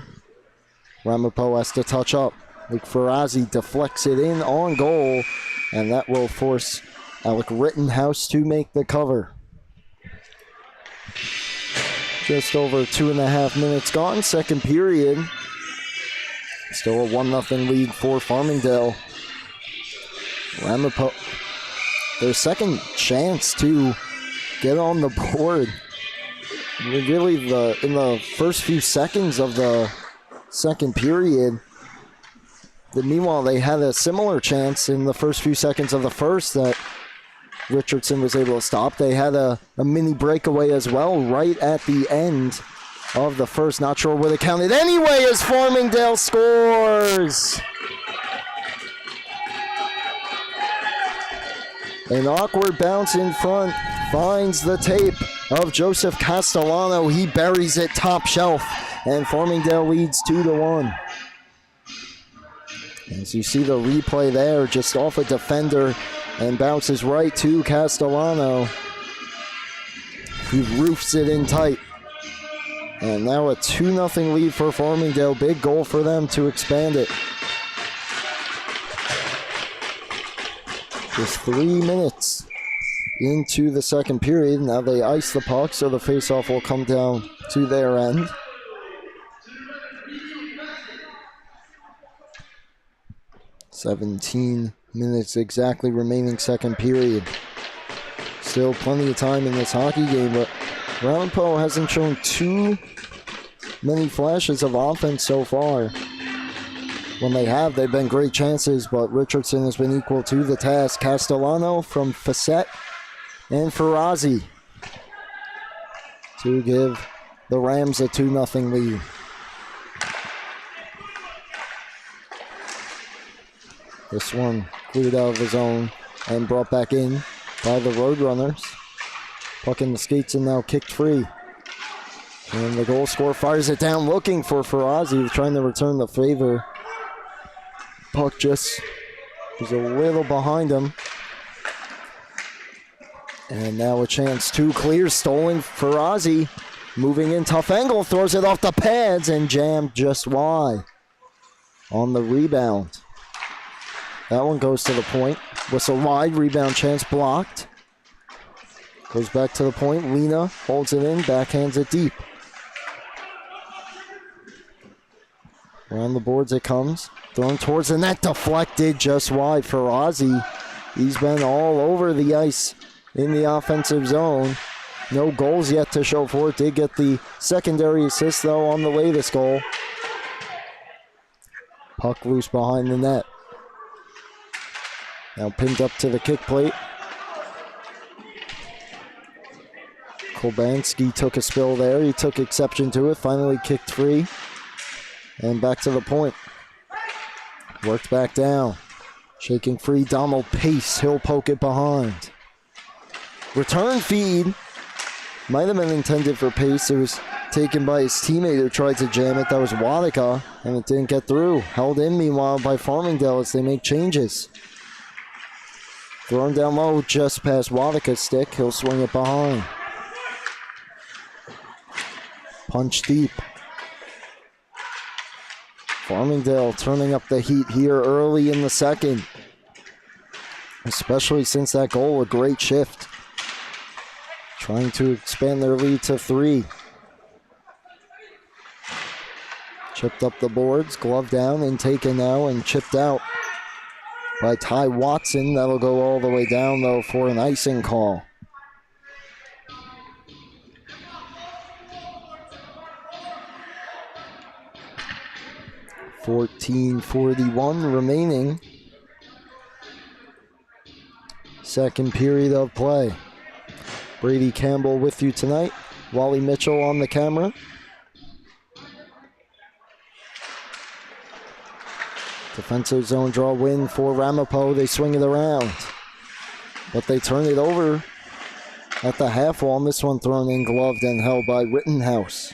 Ramapo has to touch up. Luke Ferrazzi deflects it in on goal, and that will force Alec Rittenhouse to make the cover. Just over 2.5 minutes gone. Second period. Still a 1-0 lead for Farmingdale. Ramapo, their second chance to get on the board. Really, in the first few seconds of the second period. Meanwhile, they had a similar chance in the first few seconds of the first that Richardson was able to stop. They had a mini breakaway as well right at the end of the first. Not sure would it counted anyway as Farmingdale scores. An awkward bounce in front finds the tape of Joseph Castellano. He buries it top shelf, and Farmingdale leads 2-1. As you see the replay there, just off a defender and bounces right to Castellano. He roofs it in tight. And now a 2-0 lead for Farmingdale. Big goal for them to expand it. Just 3 minutes into the second period. Now they ice the puck, so the faceoff will come down to their end. "17 minutes exactly remaining second period. Still plenty of time in this hockey game, but Ramapo hasn't shown too many flashes of offense so far. When they have, they've been great chances, but Richardson has been equal to the task. Castellano from Facette and Ferrazzi to give the Rams a 2-0 lead. This one cleared out of the zone and brought back in by the Roadrunners. Puck in the skates and now kicked free. And the goal scorer fires it down looking for Ferrazzi, trying to return the favor. Puck just was a little behind him. And now a chance to clear, stolen. Ferrazzi moving in, tough angle, throws it off the pads and jammed just wide on the rebound. That one goes to the point. Whistle wide, rebound chance blocked. Goes back to the point. Lena holds it in, backhands it deep. Around the boards it comes. Thrown towards the net, deflected just wide. Ferrazzi, he's been all over the ice in the offensive zone. No goals yet to show for it. Did get the secondary assist, though, on the latest goal. Puck loose behind the net. Now pinned up to the kick plate. Kolbanski took a spill there. He took exception to it. Finally kicked free. And back to the point. Worked back down. Shaking free. Donald Pace. He'll poke it behind. Return feed. Might have been intended for Pace. It was taken by his teammate who tried to jam it. That was Wadika. And it didn't get through. Held in meanwhile by Farmingdale as they make changes. Thrown down low just past Wadika's stick. He'll swing it behind. Punch deep. Farmingdale turning up the heat here early in the second. Especially since that goal, a great shift. Trying to expand their lead to 3. Chipped up the boards, glove down and taken now and chipped out by Ty Watson. That'll go all the way down though for an icing call. .14:41 remaining. Second period of play. Brady Campbell with you tonight. Wally Mitchell on the camera. Defensive zone draw win for Ramapo. They swing it around. But they turn it over at the half wall. And this one thrown in, gloved and held by Rittenhouse.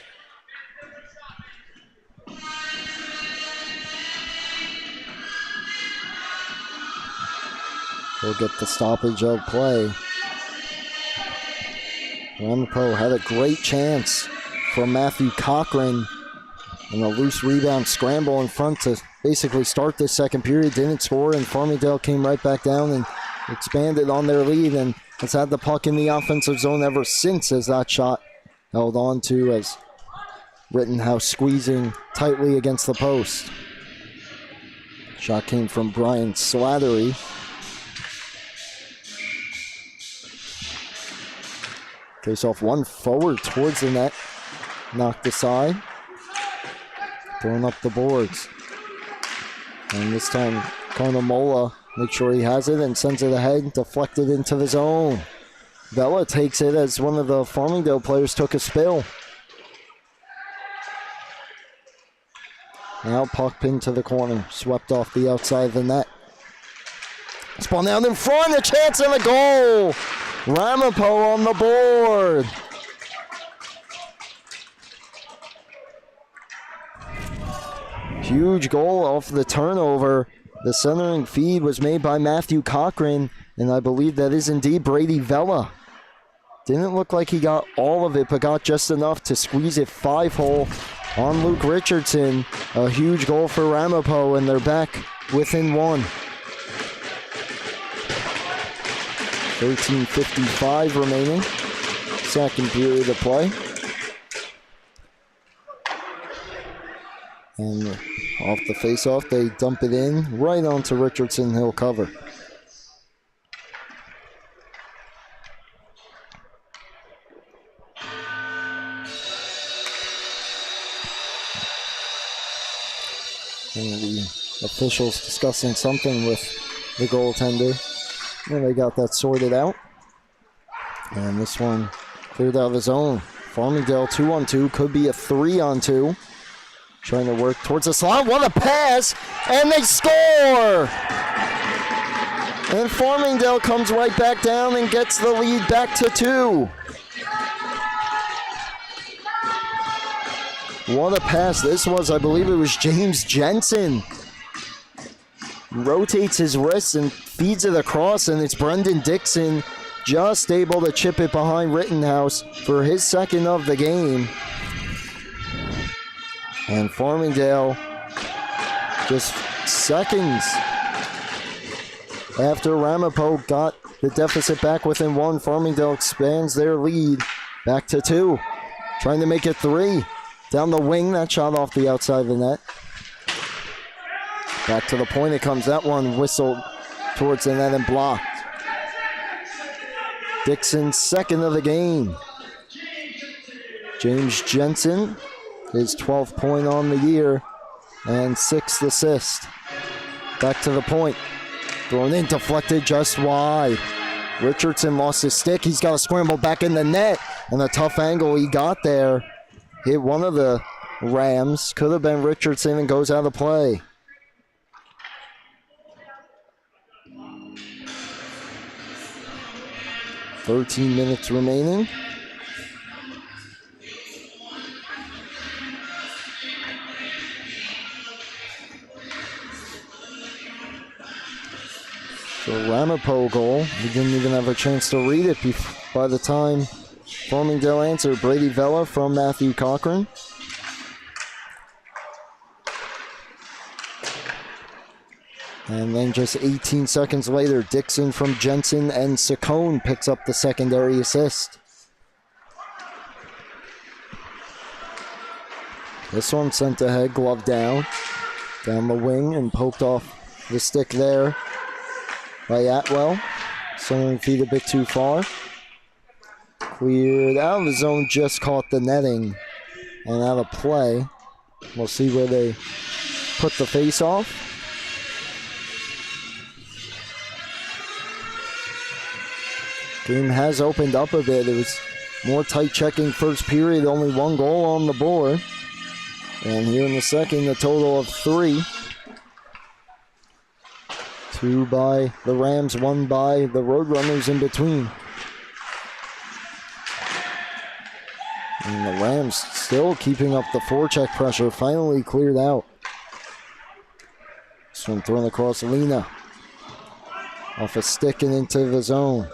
We'll get the stoppage of play. Ramapo had a great chance from Matthew Cochran and a loose rebound scramble in front to basically start this second period. Didn't score, and Farmingdale came right back down and expanded on their lead and has had the puck in the offensive zone ever since as that shot held on to as Rittenhouse squeezing tightly against the post. Shot came from Brian Slattery. Face off one forward towards the net. Knocked aside. Throwing up the boards. And this time, Konomola makes sure he has it and sends it ahead. Deflected into the zone. Vela takes it as one of the Farmingdale players took a spill. Now puck pinned to the corner. Swept off the outside of the net. Spun out in front. A chance and a goal. Ramapo on the board. Huge goal off the turnover. The centering feed was made by Matthew Cochran, and I believe that is indeed Brady Vela. Didn't look like he got all of it, but got just enough to squeeze it 5-hole on Luke Richardson. A huge goal for Ramapo, and they're back within 1. 13:55 remaining. Second period of play. And off the face-off, they dump it in right onto Richardson. He'll cover. And the officials discussing something with the goaltender. And they got that sorted out. And this one cleared out of his own. Farmingdale 2-on-2, could be a 3-on-2. Trying to work towards the slot. What a pass! And they score! And Farmingdale comes right back down and gets the lead back to 2. What a pass this was. I believe it was James Jensen. Rotates his wrist and feeds it across, and it's Brendan Dixon just able to chip it behind Rittenhouse for his second of the game. And Farmingdale, just seconds after Ramapo got the deficit back within 1, Farmingdale expands their lead back to 2. Trying to make it 3. Down the wing, that shot off the outside of the net. Back to the point it comes. That one whistled towards the net and blocked. Dixon's second of the game. James Jensen, his 12th point on the year and 6th assist. Back to the point. Thrown in, deflected just wide. Richardson lost his stick. He's got to scramble back in the net. And the tough angle he got there hit one of the Rams. Could have been Richardson and goes out of play. "13 minutes remaining. So Ramapo goal. We didn't even have a chance to read it by the time Farmingdale answered. Brady Vella from Matthew Cochran. And then just 18 seconds later, Dixon from Jensen and Saccone picks up the secondary assist. This one sent ahead, glove down the wing and poked off the stick there by Atwell. Centering feet a bit too far. Cleared out of the zone, just caught the netting and out of play. We'll see where they put the face off. Game has opened up a bit. It was more tight checking first period, only 1 goal on the board. And here in the second, a total of 3. 2 by the Rams, 1 by the Roadrunners in between. And the Rams still keeping up the forecheck pressure, finally cleared out. This one thrown across Lena. Off a stick and into the zone.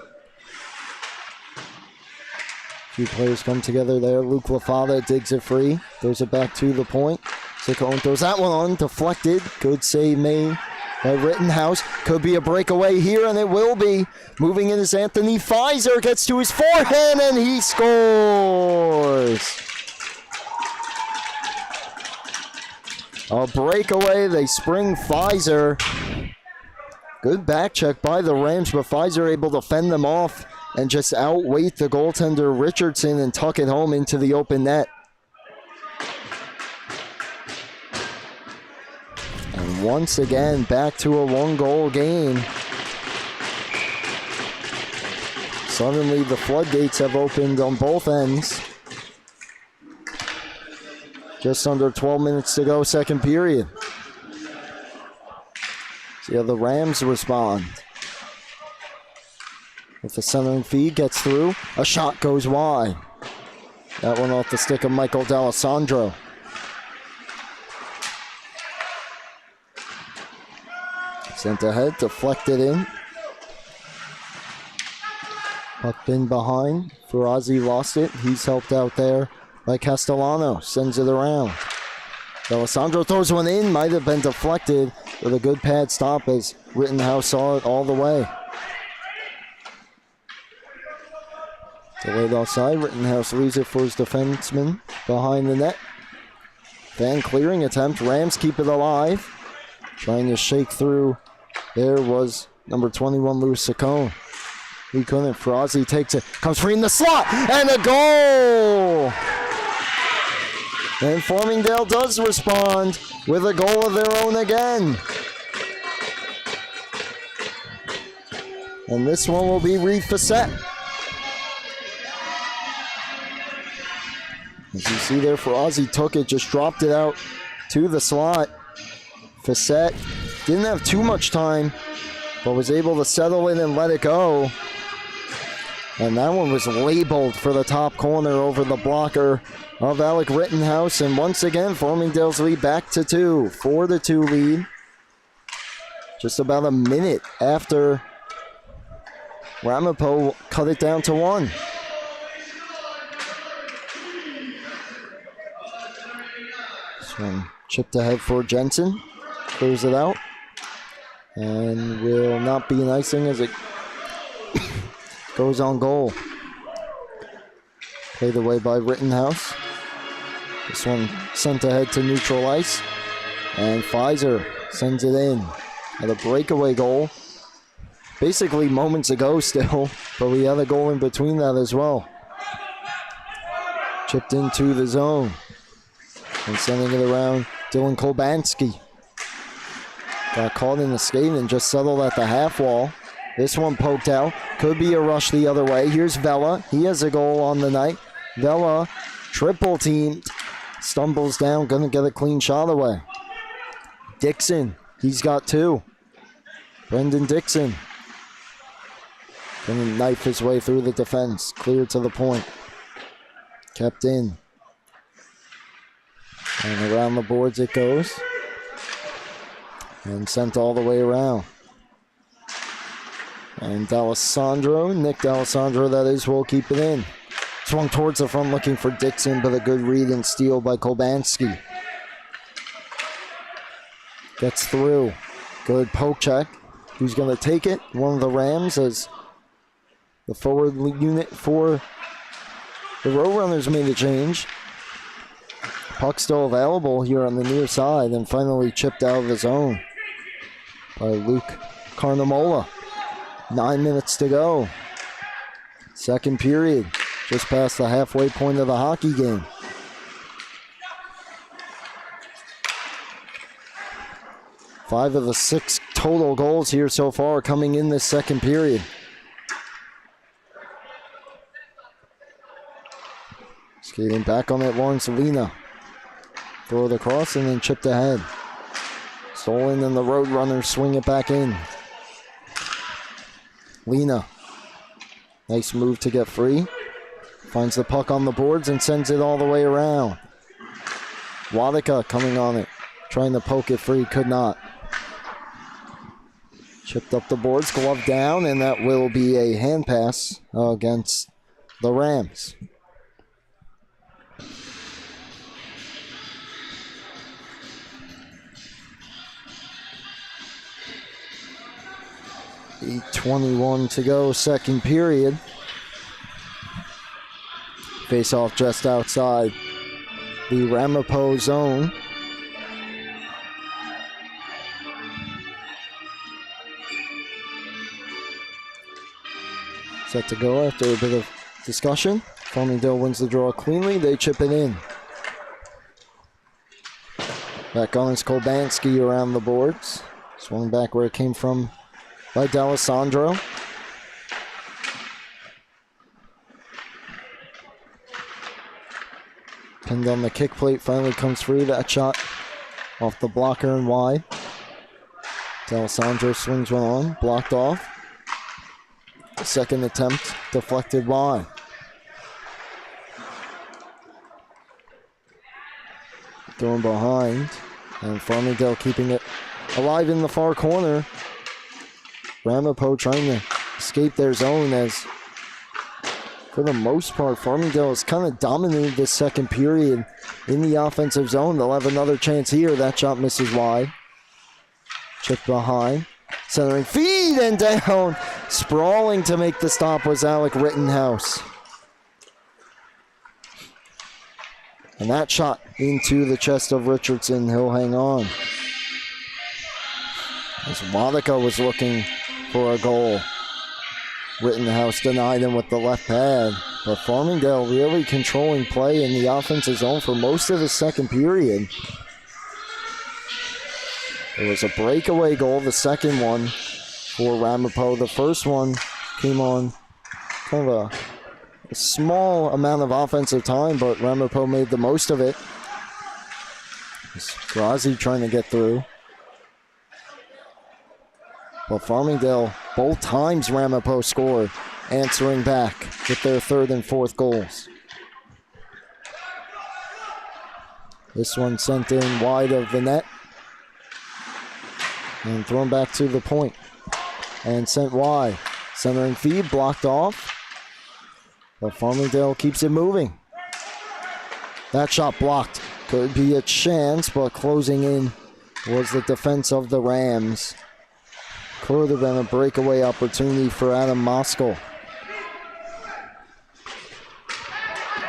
Few players come together there. Luke LaFada digs it free. Throws it back to the point. Saccone throws that one on. Deflected. Good save made by Rittenhouse. Could be a breakaway here, and it will be. Moving in is Anthony Pfizer. Gets to his forehand, and he scores. A breakaway. They spring Pfizer. Good back check by the Rams, but Pfizer able to fend them off and just outweight the goaltender Richardson and tuck it home into the open net. And once again, back to a 1-goal game. Suddenly the floodgates have opened on both ends. Just under 12 minutes to go, second period. See how the Rams respond. If the centering feed gets through, a shot goes wide. That one off the stick of Michael D'Alessandro. Sent ahead, deflected in. Puck in behind. Ferrazzi lost it. He's helped out there by Castellano. Sends it around. D'Alessandro throws one in. Might have been deflected with a good pad stop as Rittenhouse saw it all the way. Delayed offside. Rittenhouse leaves it for his defenseman behind the net. Fan clearing attempt. Rams keep it alive. Trying to shake through. There was number 21, Louis Saccone. He couldn't. Frazzi takes it. Comes free in the slot. And a goal! And Farmingdale does respond with a goal of their own again. And this one will be Reed Facette. As you see there, Frazzi took it, just dropped it out to the slot. Facette didn't have too much time, but was able to settle in and let it go. And that one was labeled for the top corner over the blocker of Alec Rittenhouse. And once again, Farmingdale's lead back to 2. 4-2 lead. Just about a minute after Ramapo cut it down to 1. This one chipped ahead for Jensen. Clears it out. And will not be an icing as it goes on goal. Played away by Rittenhouse. This one sent ahead to neutral ice. And Pfizer sends it in at a breakaway goal. Basically moments ago still, but we had a goal in between that as well. Chipped into the zone. And sending it around, Dylan Kolbanski. Got caught in the skate and just settled at the half wall. This one poked out. Could be a rush the other way. Here's Vela. He has a goal on the night. Vela, triple teamed. Stumbles down, gonna get a clean shot away. Dixon, he's got 2. Brendan Dixon. Gonna knife his way through the defense. Clear to the point. Kept in. And around the boards it goes. And sent all the way around. And Nick D'Alessandro, that is, will keep it in. Swung towards the front looking for Dixon, but a good read and steal by Kolbanski. Gets through. Good poke check. Who's going to take it? One of the Rams, as the forward unit for the Roadrunners made a change. Puck still available here on the near side, and finally chipped out of the zone by Luke Carnamola. 9 minutes to go. Second period, just past the halfway point of the hockey game. Five of the 6 total goals here so far coming in this second period. Skating back on it, Lawrence Lena. Throw it across and then chipped ahead. Stolen, and the Roadrunners swing it back in. Lena. Nice move to get free. Finds the puck on the boards and sends it all the way around. Wadika coming on it. Trying to poke it free, could not. Chipped up the boards, glove down, and that will be a hand pass against the Rams. .8:21 to go, second period. Face off just outside the Ramapo zone. Set to go after a bit of discussion. Farmingdale wins the draw cleanly. They chip it in. Back on is Kolbanski around the boards. Swung back where it came from by D'Alessandro. Pinned on the kick plate, finally comes free. That shot off the blocker and wide. D'Alessandro swings one on, blocked off. The second attempt deflected wide. Going behind, and Farmingdale keeping it alive in the far corner. Ramapo trying to escape their zone, as for the most part Farmingdale has kind of dominated this second period in the offensive zone. They'll have another chance here. That shot misses wide. Chipped behind. Centering feed and down. Sprawling to make the stop was Alec Rittenhouse. And that shot into the chest of Richardson. He'll hang on. As Monica was looking for a goal, Rittenhouse denied him with the left pad. But Farmingdale really controlling play in the offensive zone for most of the second period. It was a breakaway goal, the second one for Ramapo. The first one came on kind of a small amount of offensive time, but Ramapo made the most of it. Grazi trying to get through. But Farmingdale, both times Ramapo scored, answering back with their third and fourth goals. This one sent in wide of the net. And thrown back to the point. And sent wide. Centering feed blocked off. But Farmingdale keeps it moving. That shot blocked. Could be a chance, but closing in was the defense of the Rams. Could have been a breakaway opportunity for Adam Moskal.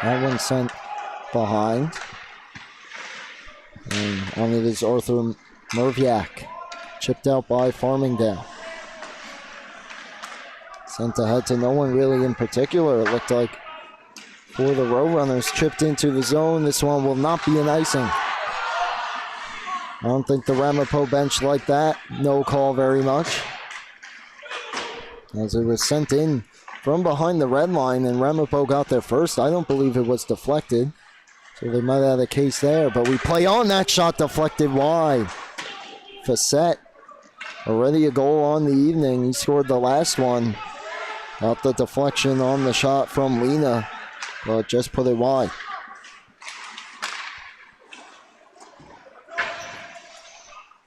That one sent behind. And on it is Arthur Merviak. Chipped out by Farmingdale. Sent ahead to no one really in particular, it looked like. For the Roadrunners, chipped into the zone. This one will not be an icing. I don't think the Ramapo bench liked that. No call very much. As it was sent in from behind the red line and Ramapo got there first. I don't believe it was deflected. So they might have had a case there. But we play on that shot deflected wide. Facette, already a goal on the evening. He scored the last one. Got the deflection on the shot from Lena, but just put it wide.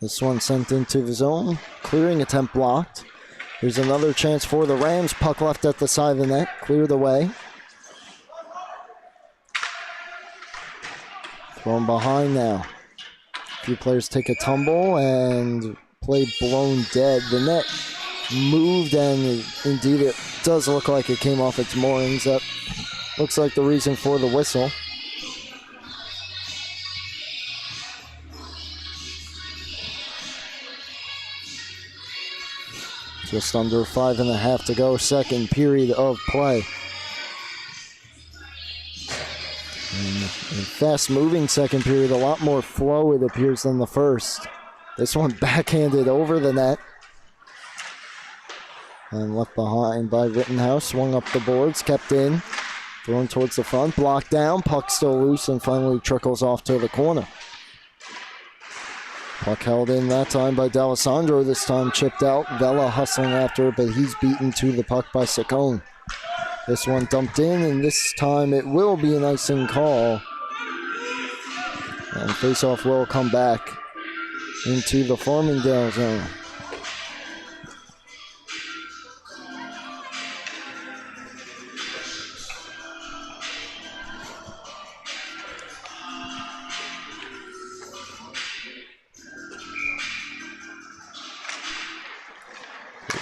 This one sent into the zone. Clearing attempt blocked. Here's another chance for the Rams. Puck left at the side of the net. Cleared away. Thrown behind now. A few players take a tumble and play blown dead. The net moved and indeed it does look like it came off its moorings. That looks like the reason for the whistle. Just under 5.5 to go, second period of play. And fast-moving second period, a lot more flow it appears than the first. This one backhanded over the net. And left behind by Rittenhouse, swung up the boards, kept in. Thrown towards the front, blocked down, puck still loose, and finally trickles off to the corner. Puck held in that time by D'Alessandro, this time chipped out. Vela hustling after it, but he's beaten to the puck by Saccone. This one dumped in, and this time it will be an icing call. And faceoff will come back into the Farmingdale zone.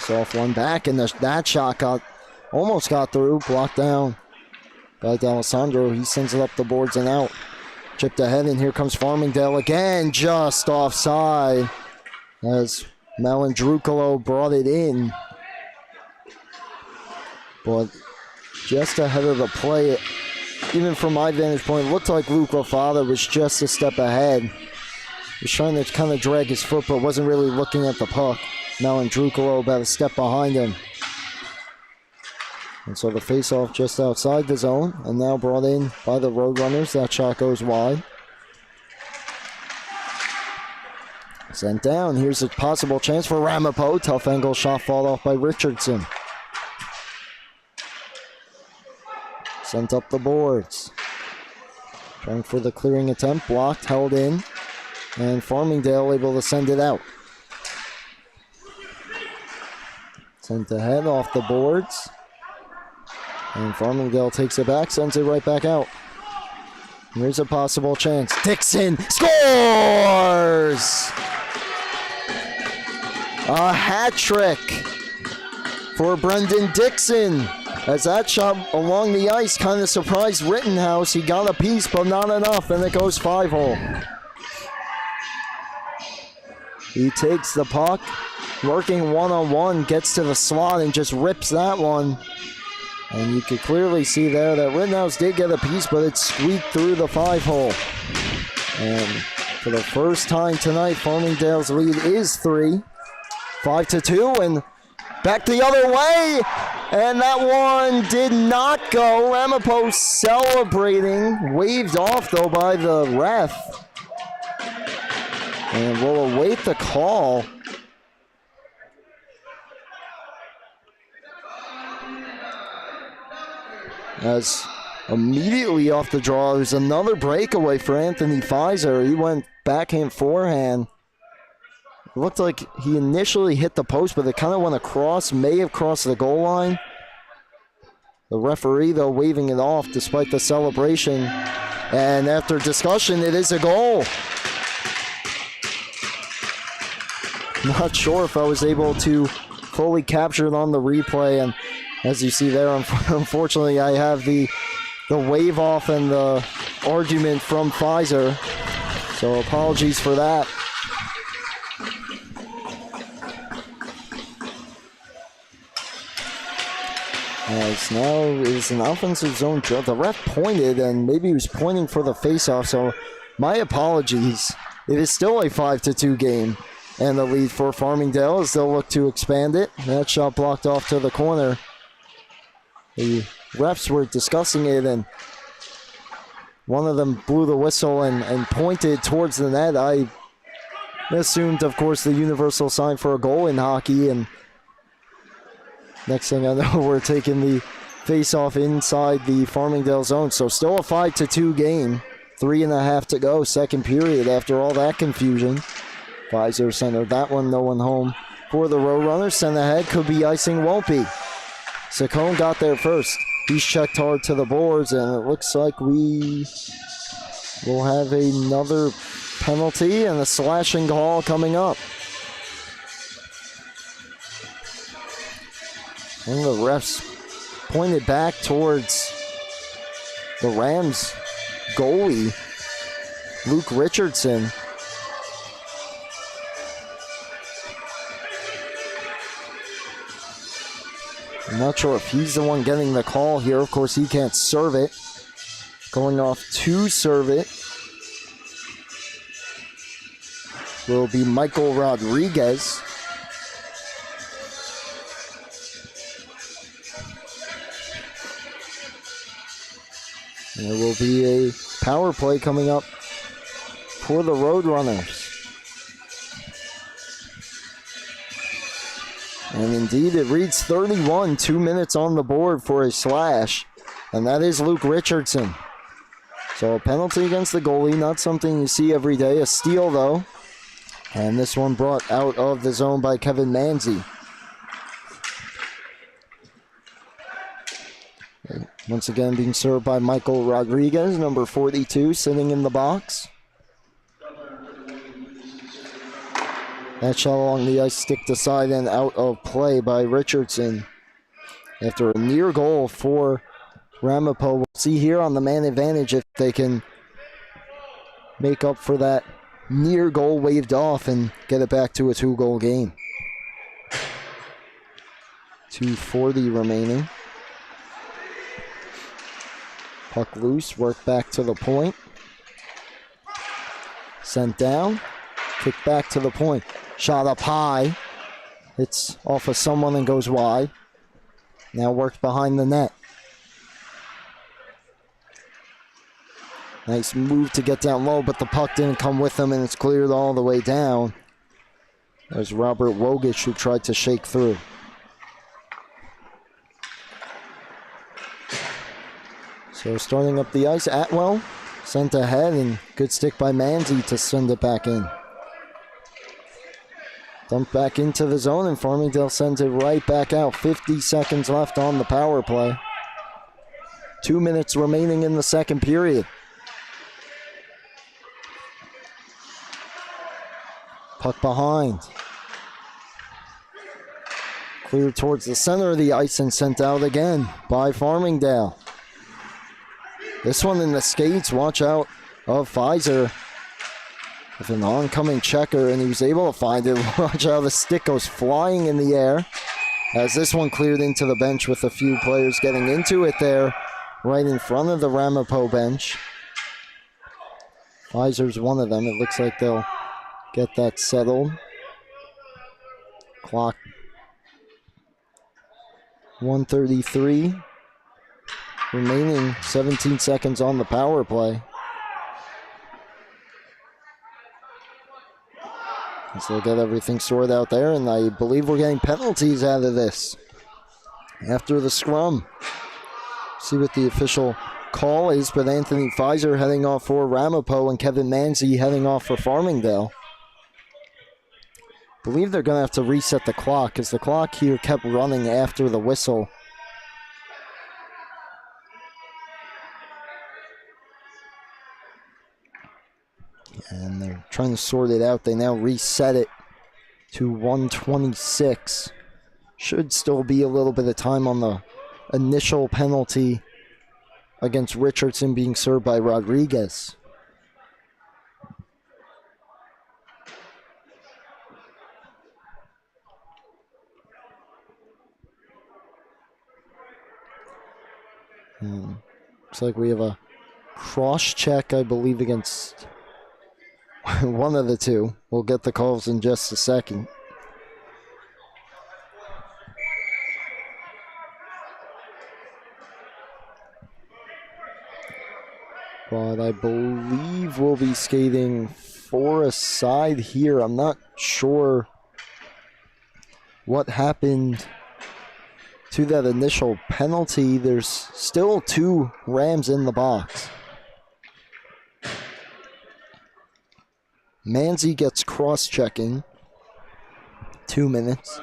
Off one back, and that shot almost got through, blocked down by D'Alessandro. He sends it up the boards and out. Chipped ahead, and here comes Farmingdale again, just offside as Malandrucolo brought it in. But just ahead of the play, even from my vantage point, it looked like Luke Lafada was just a step ahead. He was trying to kind of drag his foot, but wasn't really looking at the puck. Malandrucolo about a step behind him. And so the faceoff just outside the zone, and now brought in by the Roadrunners. That shot goes wide. Sent down. Here's a possible chance for Ramapo. Tough angle shot fought off by Richardson. Sent up the boards. Trying for the clearing attempt. Blocked, held in. And Farmingdale able to send it out. Sent ahead off the boards. And Farmingdale takes it back, sends it right back out. Here's a possible chance. Dixon scores! A hat trick for Brendan Dixon. As that shot along the ice kind of surprised Rittenhouse. He got a piece, but not enough, and it goes 5-hole. He takes the puck, working one-on-one, gets to the slot and just rips that one. And you could clearly see there that Rittenhouse did get a piece, but it squeaked through the 5-hole. And for the first time tonight, Farmingdale's lead is 3. 5-2, and back the other way. And that one did not go. Ramapo celebrating, waved off though by the ref. And we'll await the call. As immediately off the draw, there's another breakaway for Anthony Pfizer. He went backhand, forehand. It looked like he initially hit the post, but it kind of went across, may have crossed the goal line. The referee, though, waving it off despite the celebration. And after discussion, it is a goal. Not sure if I was able to fully capture it on the replay, and as you see there, unfortunately, I have the wave off and the argument from Pfizer, so apologies for that. As now is an offensive zone drill. The ref pointed, and maybe he was pointing for the faceoff, so my apologies. It is still a 5-2 game, and the lead for Farmingdale as they'll look to expand it. That shot blocked off to the corner. The refs were discussing it, and one of them blew the whistle and pointed towards the net. I assumed, of course, the universal sign for a goal in hockey, and next thing I know, we're taking the face-off inside the Farmingdale zone. So still a 5-2 game. 3.5 to go, second period after all that confusion. Pfizer centered that one, no one home for the Roadrunners. Sent ahead, could be icing, won't be. Saccone got there first. He's checked hard to the boards, and it looks like we will have another penalty and a slashing call coming up. One of the refs pointed back towards the Rams goalie, Luke Richardson. I'm not sure if he's the one getting the call here. Of course, he can't serve it. Going off to serve it will be Michael Rodriguez. And there will be a power play coming up for the Roadrunners. And indeed, it reads 31, 2 minutes on the board for a slash. And that is Luke Richardson. So a penalty against the goalie, not something you see every day. A steal, though. And this one brought out of the zone by Kevin Manzi. Once again being served by Michael Rodriguez, number 42, sitting in the box. That shot along the ice, stick to side and out of play by Richardson. After a near goal for Ramapo. We'll see here on the man advantage if they can make up for that near goal waved off and get it back to a 2-goal game. 2:40 remaining. Puck loose, work back to the point. Sent down, kick back to the point. Shot up high, hits off of someone and goes wide. Now worked behind the net. Nice move to get down low, but the puck didn't come with him and it's cleared all the way down. There's Robert Wogich who tried to shake through. So starting up the ice, Atwell sent ahead, and good stick by Manzi to send it back in. Dumped back into the zone, and Farmingdale sends it right back out. 50 seconds left on the power play. 2 minutes remaining in the second period. Puck behind. Cleared towards the center of the ice and sent out again by Farmingdale. This one in the skates. Watch out of Pfizer with an oncoming checker, and he was able to find it. Watch how the stick goes flying in the air as this one cleared into the bench with a few players getting into it there right in front of the Ramapo bench. Pfizer's one of them. It looks like they'll get that settled. Clock 1:33 remaining, 17 seconds on the power play. So they'll get everything sorted out there, and I believe we're getting penalties out of this after the scrum. See what the official call is, but Anthony Pfizer heading off for Ramapo and Kevin Manzi heading off for Farmingdale. I believe they're going to have to reset the clock because the clock here kept running after the whistle. And they're trying to sort it out. They now reset it to 1:26. Should still be a little bit of time on the initial penalty against Richardson being served by Rodriguez. Looks like we have a cross check, I believe, against one of the two. We'll get the calls in just a second. But I believe we'll be skating for a side here. I'm not sure what happened to that initial penalty. There's still two Rams in the box. Manzi gets cross-checking. 2 minutes.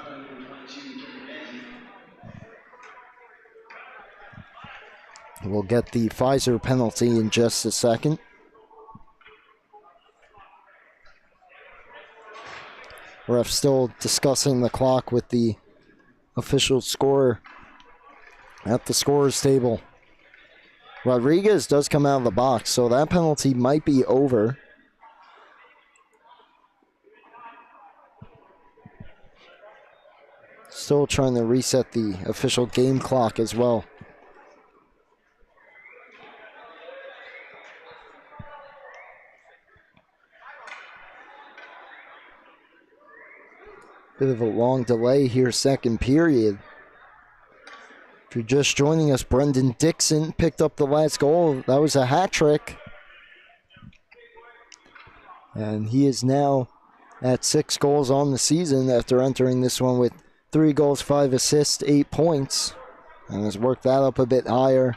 We'll get the Pfizer penalty in just a second. Ref still discussing the clock with the official scorer at the scorer's table. Rodriguez does come out of the box, so that penalty might be over. Still trying to reset the official game clock as well. Bit of a long delay here, second period. If you're just joining us, Brendan Dixon picked up the last goal. That was a hat trick. And he is now at 6 goals on the season after entering this one with 3 goals, 5 assists, 8 points. And has worked that up a bit higher.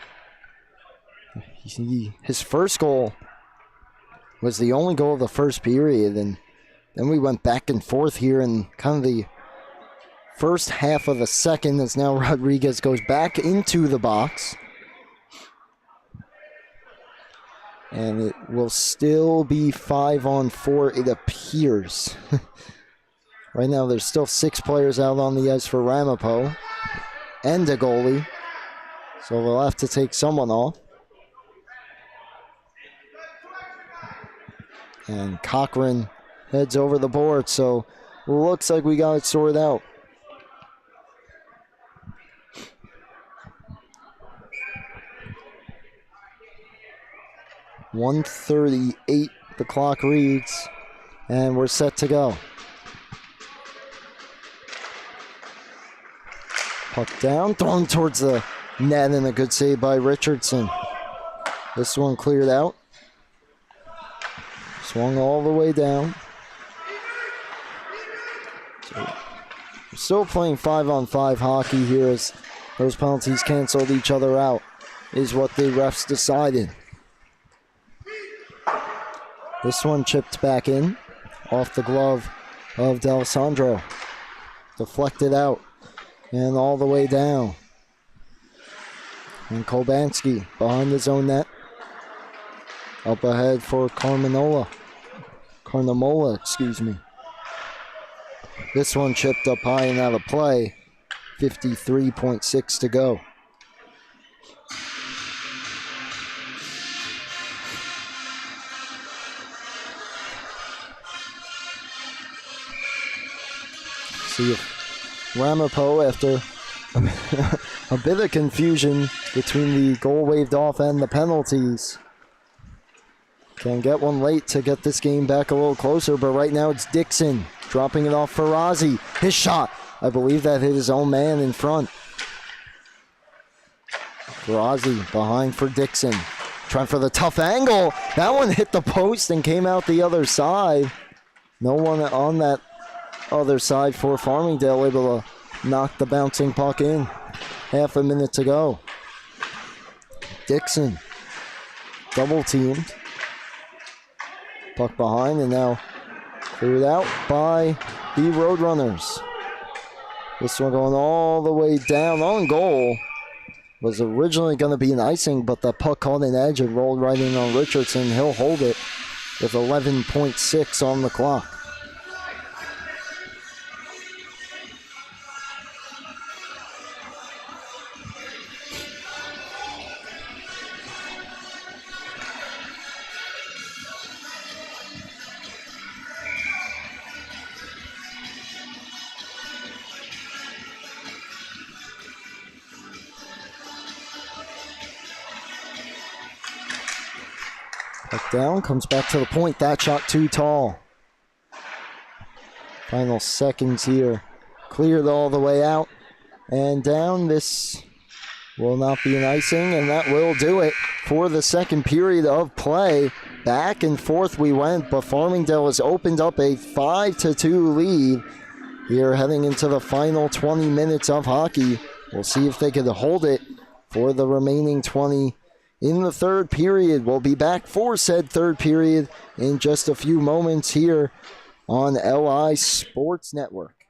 His first goal was the only goal of the first period, and then we went back and forth here in kind of the first half of the second as now Rodriguez goes back into the box. And it will still be 5-on-4, it appears. Right now there's still 6 players out on the ice for Ramapo and a goalie. So they'll have to take someone off. And Cochran heads over the board, so looks like we got it sorted out. .138 the clock reads, and we're set to go. Puck down, thrown towards the net, and a good save by Richardson. This one cleared out. Swung all the way down. So we're still playing 5-on-5 hockey here as those penalties canceled each other out, is what the refs decided. This one chipped back in off the glove of D'Alessandro. Deflected out and all the way down. And Kolbanski behind his own net. Up ahead for Carnamola, excuse me. This one chipped up high and out of play. 53.6 to go. See if Ramapo, after a bit of confusion between the goal waved off and the penalties, can get one late to get this game back a little closer, but right now it's Dixon dropping it off for Rozzi. His shot, I believe that hit his own man in front. Rozzi behind for Dixon, trying for the tough angle. That one hit the post and came out the other side. No one on that other side for Farmingdale able to knock the bouncing puck in. Half a minute to go. Dixon double teamed. Puck behind and now cleared out by the Roadrunners. This one going all the way down on goal. Was originally going to be an icing, but the puck caught an edge and rolled right in on Richardson. He'll hold it with 11.6 on the clock. Puck down, comes back to the point. That shot too tall. Final seconds here. Cleared all the way out and down. This will not be an icing, and that will do it for the second period of play. Back and forth we went, but Farmingdale has opened up a 5-2 lead here heading into the final 20 minutes of hockey. We'll see if they can hold it for the remaining 20 in the third period. We'll be back for said third period in just a few moments here on LI Sports Network.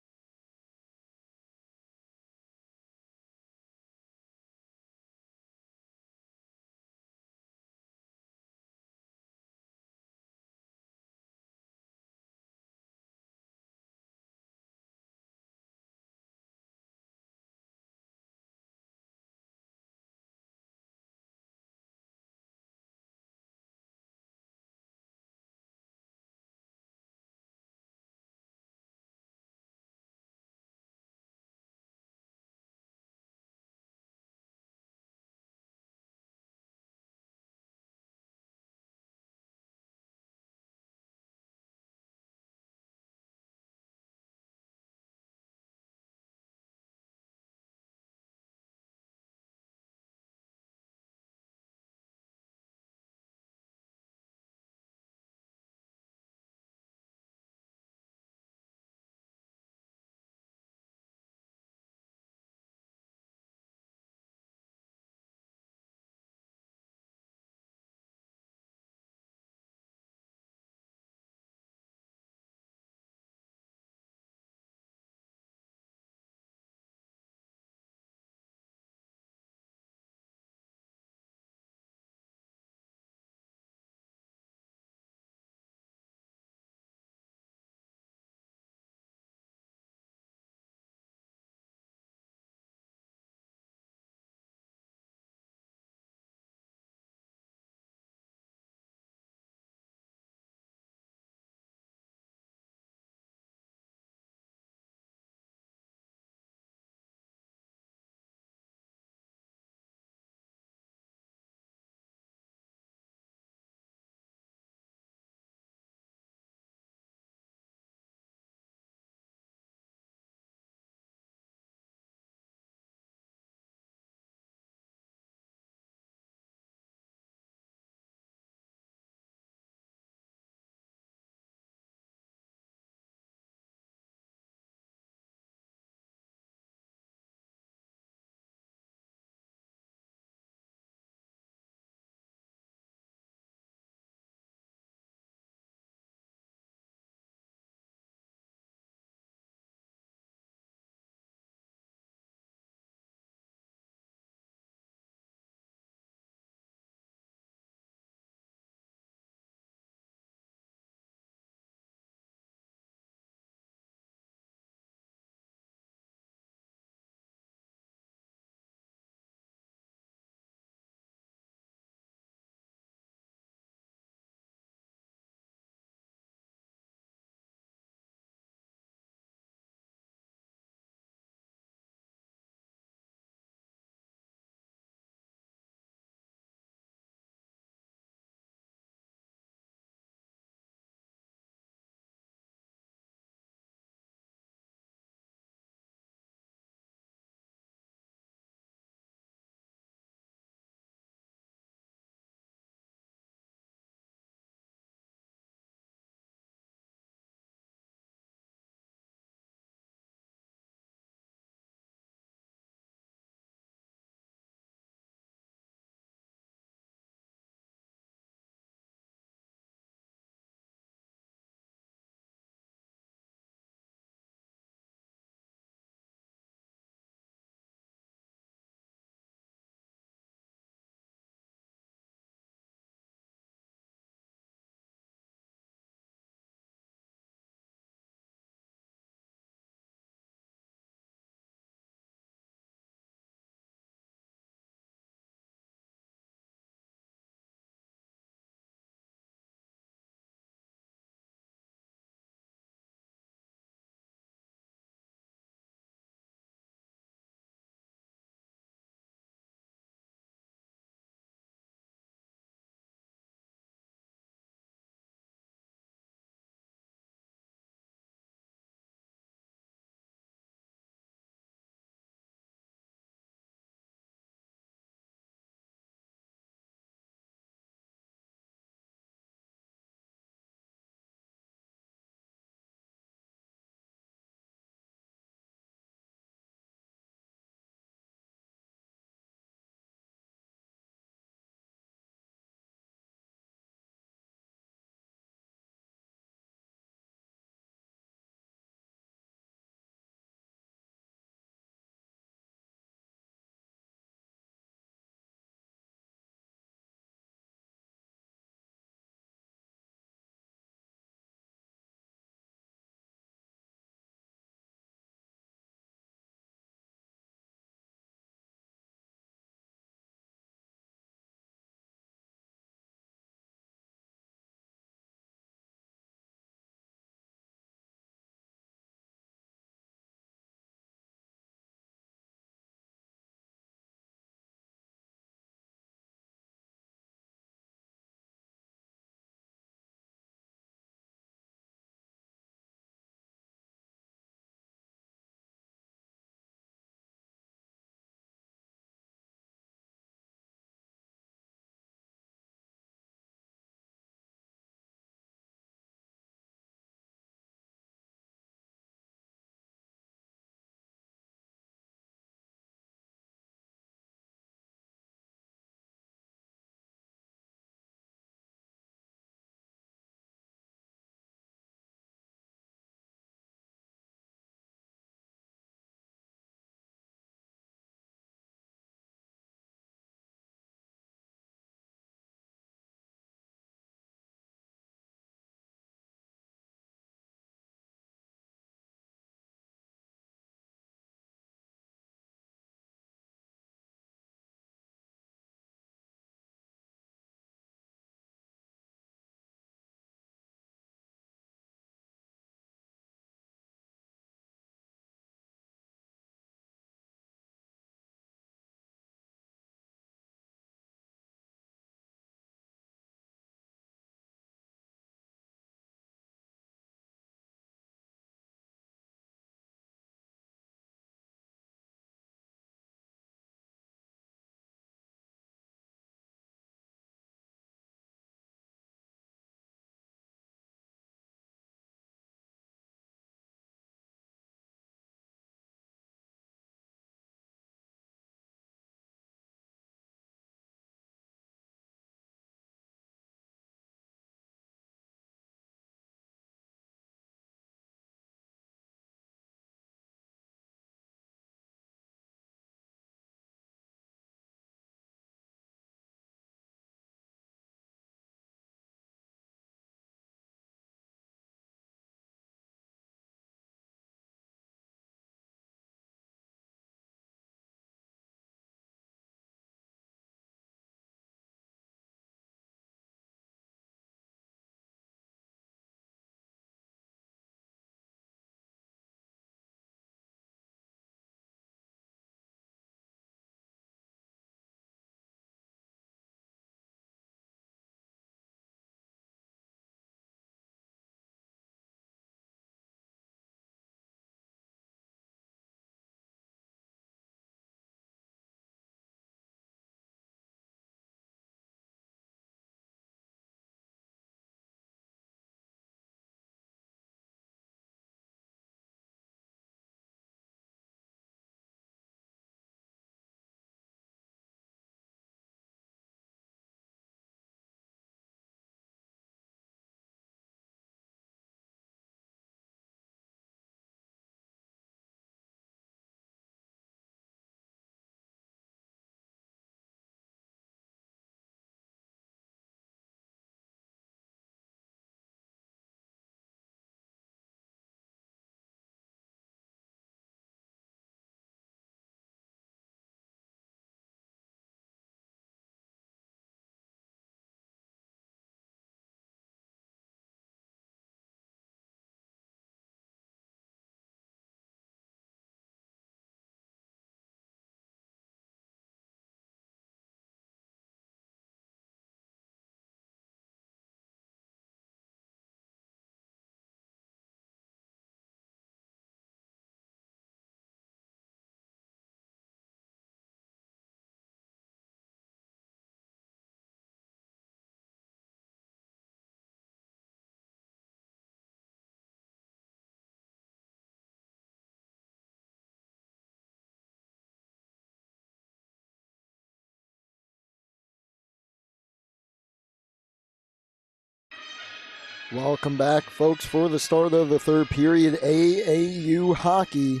Welcome back, folks, for the start of the third period. AAU hockey.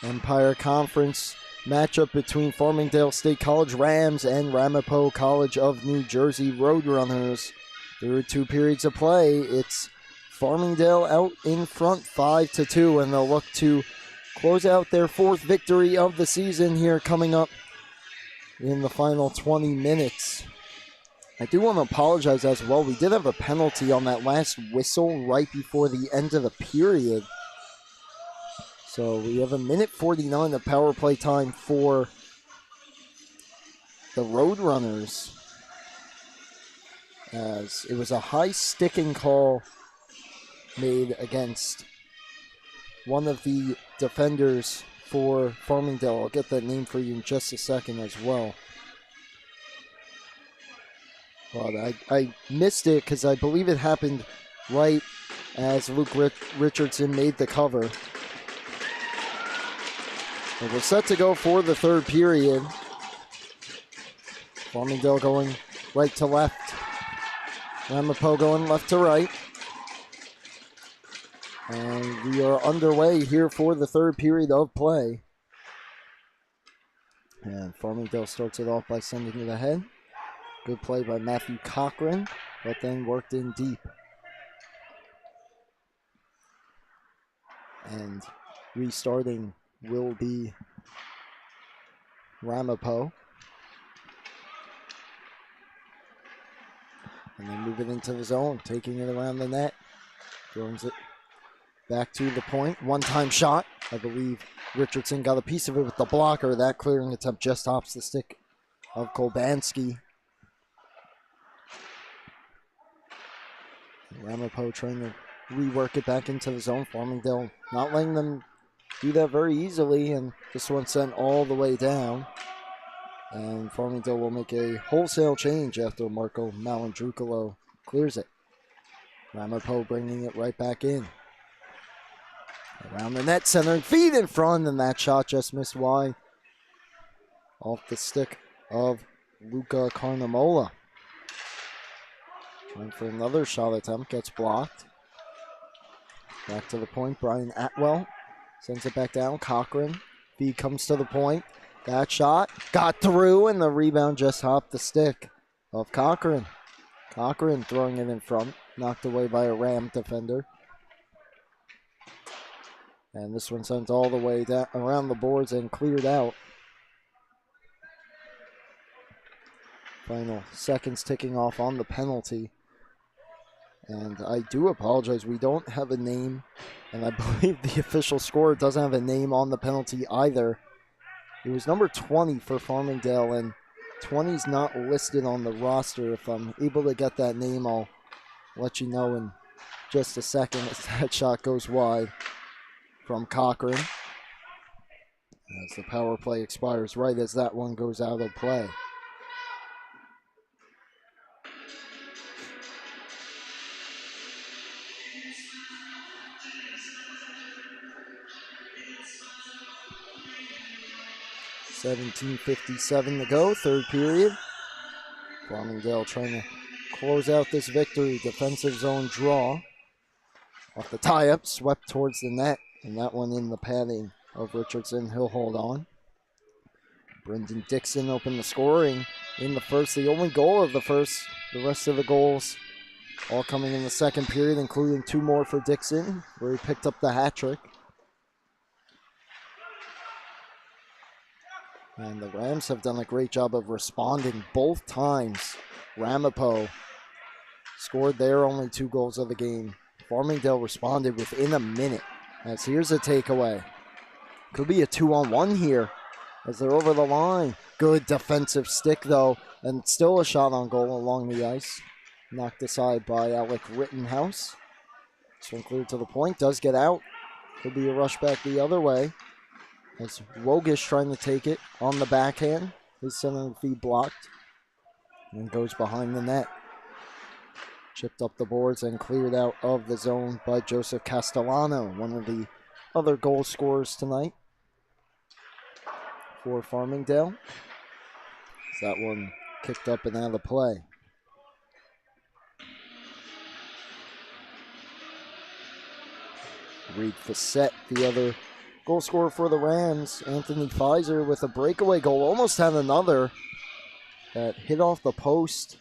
Empire Conference matchup between Farmingdale State College Rams and Ramapo College of New Jersey Roadrunners. Through 2 periods of play, it's Farmingdale out in front 5-2, and they'll look to close out their 4th victory of the season here coming up in the final 20 minutes. I do want to apologize as well. We did have a penalty on that last whistle right before the end of the period. So we have 1:49 of power play time for the Roadrunners, as it was a high sticking call made against one of the defenders for Farmingdale. I'll get that name for you in just a second as well. But I missed it because I believe it happened right as Luke Richardson made the cover. And we're set to go for the third period. Farmingdale going right to left. Ramapo going left to right. And we are underway here for the third period of play. And Farmingdale starts it off by sending it ahead. Good play by Matthew Cochran, but then worked in deep. And restarting will be Ramapo. And then move it into the zone, taking it around the net. Throws it back to the point. One-time shot. I believe Richardson got a piece of it with the blocker. That clearing attempt just tops the stick of Kolbanski. Ramapo trying to rework it back into the zone. Farmingdale not letting them do that very easily, and this one sent all the way down. And Farmingdale will make a wholesale change after Marco Malandrucolo clears it. Ramapo bringing it right back in. Around the net, centering feet in front, and that shot just missed wide. Off the stick of Luca Carnamola. Trying for another shot attempt, gets blocked. Back to the point, Brian Atwell sends it back down. Cochran, feed comes to the point. That shot got through, and the rebound just hopped the stick of Cochran. Cochran throwing it in front, knocked away by a Ram defender. And this one sent all the way down around the boards and cleared out. Final seconds ticking off on the penalty. And I do apologize, we don't have a name, and I believe the official scorer doesn't have a name on the penalty either. It was number 20 for Farmingdale, and 20 is not listed on the roster. If I'm able to get that name, I'll let you know in just a second as that shot goes wide from Cochran. As the power play expires right as that one goes out of play. .57 to go, third period. Farmingdale trying to close out this victory. Defensive zone draw. Off the tie-up, swept towards the net, and that one in the padding of Richardson. He'll hold on. Brendan Dixon opened the scoring in the first. The only goal of the first. The rest of the goals all coming in the second period, including 2 more for Dixon, where he picked up the hat trick. And the Rams have done a great job of responding both times. Ramapo scored their only 2 goals of the game. Farmingdale responded within a minute. As here's a takeaway. Could be a 2-on-1 here as they're over the line. Good defensive stick though, and still a shot on goal along the ice. Knocked aside by Alec Rittenhouse. This one cleared to the point, does get out. Could be a rush back the other way. As Wogish trying to take it on the backhand. His center feed blocked. And goes behind the net. Chipped up the boards and cleared out of the zone by Joseph Castellano, one of the other goal scorers tonight for Farmingdale. That one kicked up and out of play. Reed Facette, the other goal scorer for the Rams. Anthony Pfizer with a breakaway goal. Almost had another that hit off the post.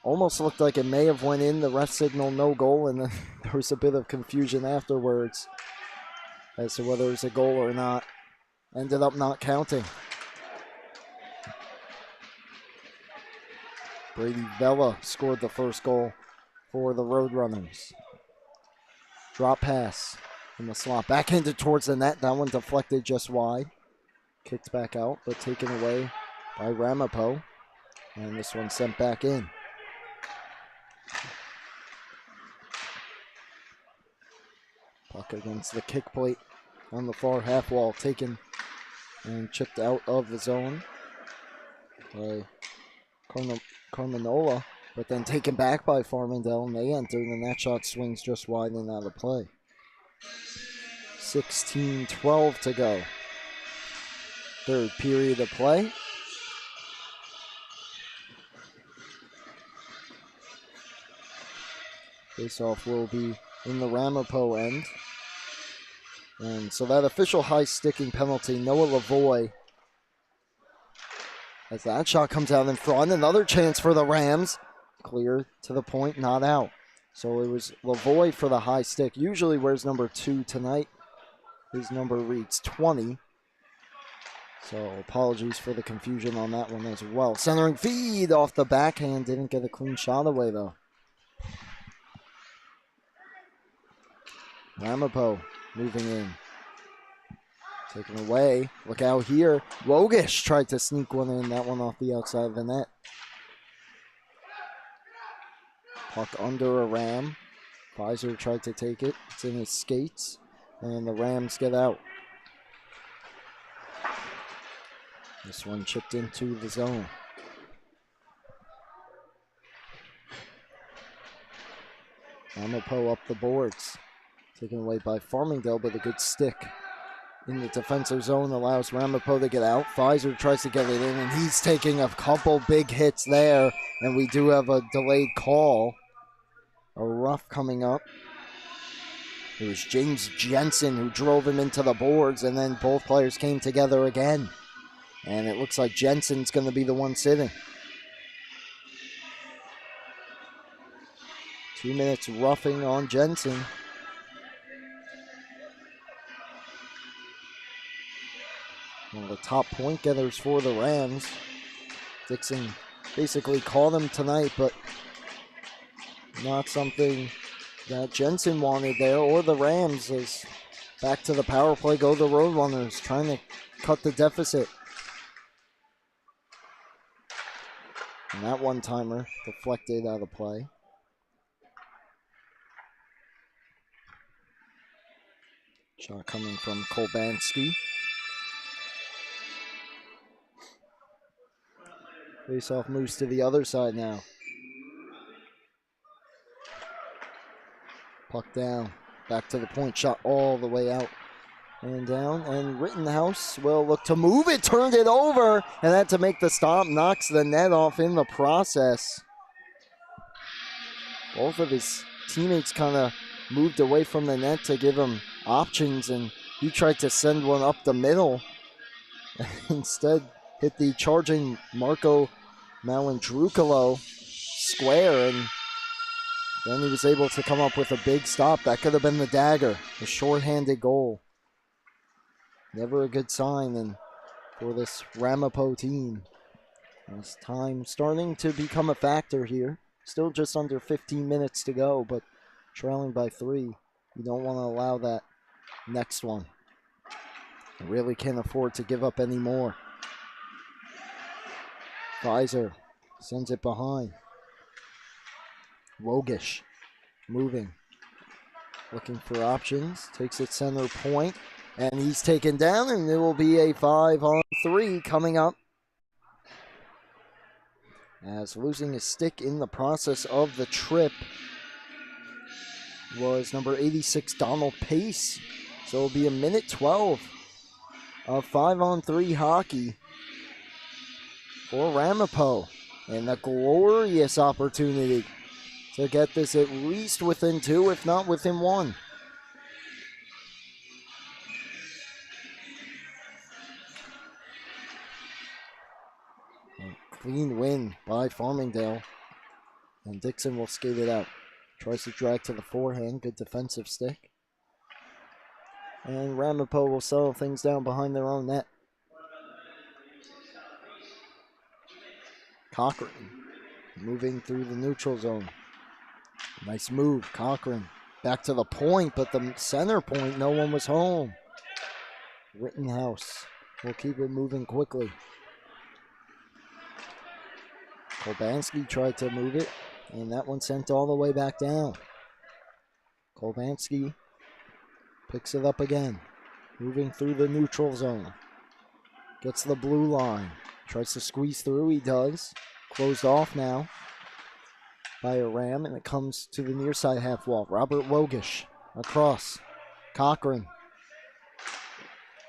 Almost looked like it may have went in. The ref signaled no goal, and then there was a bit of confusion afterwards as to whether it was a goal or not. Ended up not counting. Brady Vela scored the first goal for the Roadrunners. Drop pass in the slot. Backhanded towards the net. That one deflected just wide. Kicked back out, but taken away by Ramapo. And this one sent back in. Puck against the kick plate on the far half wall. Taken and chipped out of the zone by Carminola, but then taken back by Farmingdale, and they enter, and that shot swings just wide and out of play. 16-12 to go. Third period of play. Face-off will be in the Ramapo end. And so that official high sticking penalty, Noah Lavoie, as that shot comes out in front. Another chance for the Rams. Clear to the point, not out. So it was Lavoie for the high stick. Usually wears number 2 tonight. His number reads 20. So apologies for the confusion on that one as well. Centering feed off the backhand. Didn't get a clean shot away though. Ramapo moving in. Taken away. Look out here. Wogish tried to sneak one in. That one off the outside of the net. Puck under a Ram. Pfizer tried to take it. It's in his skates. And the Rams get out. This one chipped into the zone. Ramapo up the boards. Taken away by Farmingdale, but a good stick in the defensive zone allows Ramapo to get out. Pfizer tries to get it in, and he's taking a couple big hits there. And we do have a delayed call. A rough coming up. It was James Jensen who drove him into the boards, and then both players came together again. And it looks like Jensen's going to be the one sitting. 2 minutes roughing on Jensen. One of the top point getters for the Rams. Dixon basically caught him tonight, but not something that Jensen wanted there, or the Rams. As back to the power play go the Roadrunners, trying to cut the deficit. And that one-timer deflected out of play. Shot coming from Kolbanski. Face-off moves to the other side now. Puck down. Back to the point. Shot all the way out and down. And Rittenhouse will look to move it. Turned it over. And had to make the stop. Knocks the net off in the process. Both of his teammates kind of moved away from the net to give him options. And he tried to send one up the middle. Instead, hit the charging Marco Malandrucolo square, and then he was able to come up with a big stop. That could have been the dagger, a shorthanded goal. Never a good sign and for this Ramapo team. As time starting to become a factor here. Still just under 15 minutes to go, but trailing by 3. You don't want to allow that next one. You really can't afford to give up any more. Pfizer sends it behind. Wogish moving. Looking for options. Takes it center point. And he's taken down, and there will be a 5-on-3 coming up. As losing his stick in the process of the trip was number 86, Donald Pace. So it'll be a minute 12 of 5-on-3 hockey for Ramapo. And a glorious opportunity to get this at least within 2, if not within 1. Clean win by Farmingdale. And Dixon will skate it out. Tries to drag to the forehand. Good defensive stick. And Ramapo will settle things down behind their own net. Cochran moving through the neutral zone. Nice move, Cochran. Back to the point, but the center point, no one was home. Rittenhouse will keep it moving quickly. Kolbanski tried to move it, and that one sent all the way back down. Kolbanski picks it up again, moving through the neutral zone. Gets the blue line, tries to squeeze through, he does. Closed off now by a Ram, and it comes to the near side half wall. Robert Wogish across. Cochran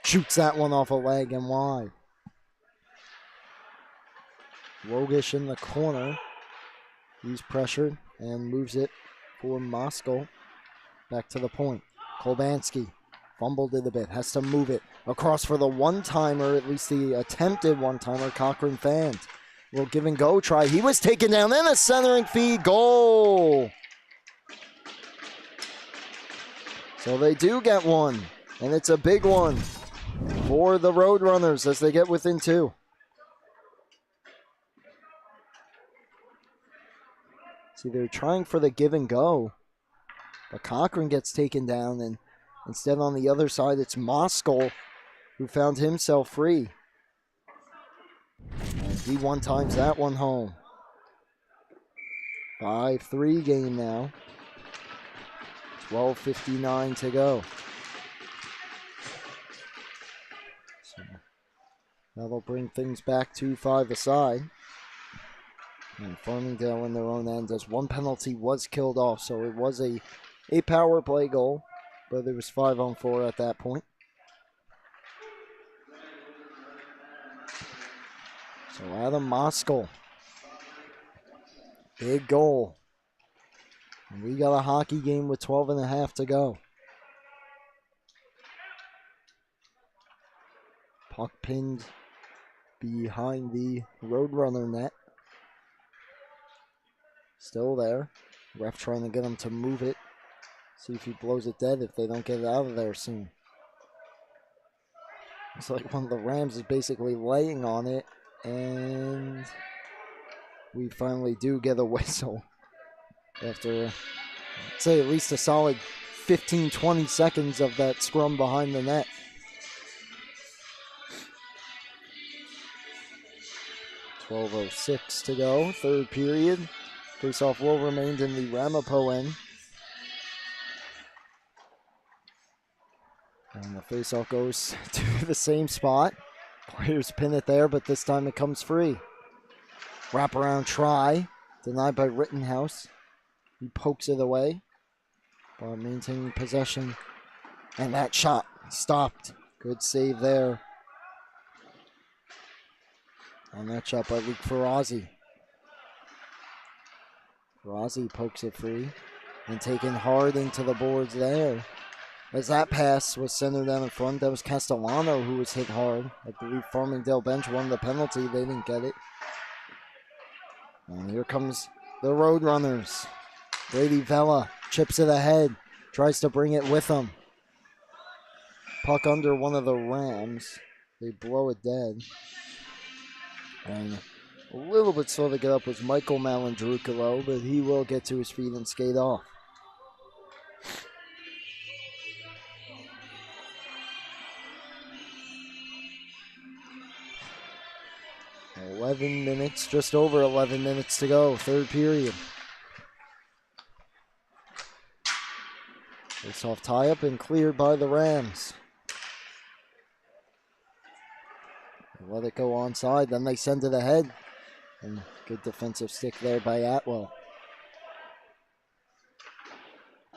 shoots that one off a leg and wide. Wogish in the corner. He's pressured and moves it for Moskal. Back to the point. Kolbanski fumbled it a bit, has to move it across for the one-timer, at least the attempted one-timer. Cochran fanned. Will give and go try. He was taken down, and a centering feed. Goal! So they do get one, and it's a big one for the Roadrunners as they get within 2. See, they're trying for the give and go, but Cochran gets taken down, and instead on the other side, it's Moskal who found himself free. And he one-times that one home. 5-3 game now. 12:59 to go. So that'll bring things back to 5 aside. And Farmingdale in their own end as one penalty was killed off, so it was a power play goal, but it was 5-on-4 at that point. So Adam Moskal, big goal. And we got a hockey game with 12.5 to go. Puck pinned behind the Roadrunner net. Still there. Ref trying to get him to move it. See if he blows it dead if they don't get it out of there soon. It's like one of the Rams is basically laying on it. And we finally do get a whistle after, I'd say, at least a solid 15-20 seconds of that scrum behind the net. .12:06 to go, third period. Faceoff will remain in the Ramapo end. And the faceoff goes to the same spot. Players pin it there, but this time it comes free. Wraparound try, denied by Rittenhouse. He pokes it away while maintaining possession. And that shot stopped. Good save there. On that shot by Luke Ferrazzi. Ferrazzi pokes it free and taken hard into the boards there. As that pass was centered down in front, that was Castellano who was hit hard. I believe Farmingdale bench won the penalty. They didn't get it. And here comes the Roadrunners. Brady Vela chips it ahead, tries to bring it with him. Puck under one of the Rams. They blow it dead. And a little bit slow to get up was Michael Malandrucolo, but he will get to his feet and skate off. Just over 11 minutes to go, third period. Face-off tie-up and cleared by the Rams. They let it go onside, then they send it ahead. And good defensive stick there by Atwell.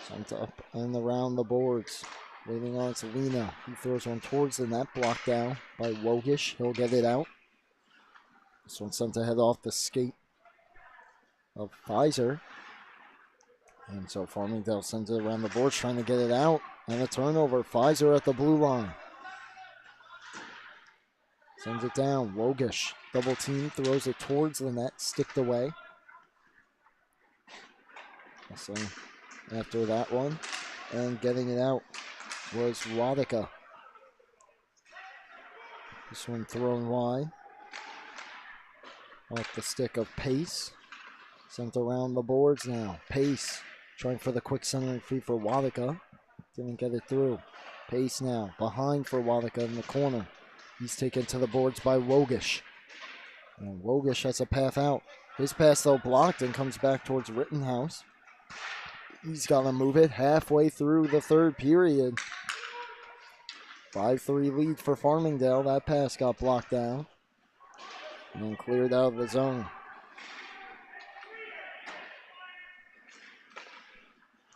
Sent up and around the boards. Waiting on Selena. He throws one towards the net, blocked down by Wogish. He'll get it out. This one sent ahead off the skate of Pfizer. And so Farmingdale sends it around the boards, trying to get it out. And a turnover. Pfizer at the blue line. Sends it down. Wogish. Double team. Throws it towards the net. Sticked away. So after that one. And getting it out was Wadika. This one thrown wide. Off the stick of Pace. Sent around the boards now. Pace trying for the quick centering free for Wadika. Didn't get it through. Pace now. Behind for Wadika in the corner. He's taken to the boards by Wogish. And Wogish has a path out. His pass, though, blocked and comes back towards Rittenhouse. He's got to move it halfway through the third period. 5-3 lead for Farmingdale. That pass got blocked down and cleared out of the zone.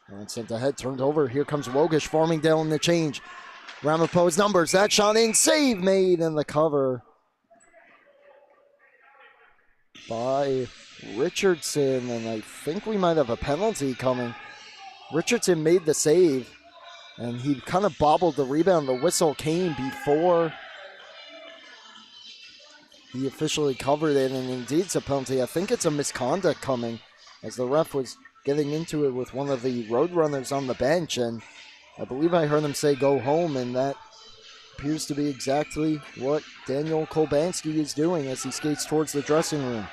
And sent ahead, turned over. Here comes Wogish. Farmingdale in the change. Ramapo's numbers. That shot in. Save made in the cover by Richardson. And I think we might have a penalty coming. Richardson made the save. And he kind of bobbled the rebound. The whistle came before he officially covered it. And indeed it's a penalty. I think it's a misconduct coming as the ref was getting into it with one of the Roadrunners on the bench. And I believe I heard him say go home. And that appears to be exactly what Daniel Kolbanski is doing as he skates towards the dressing room.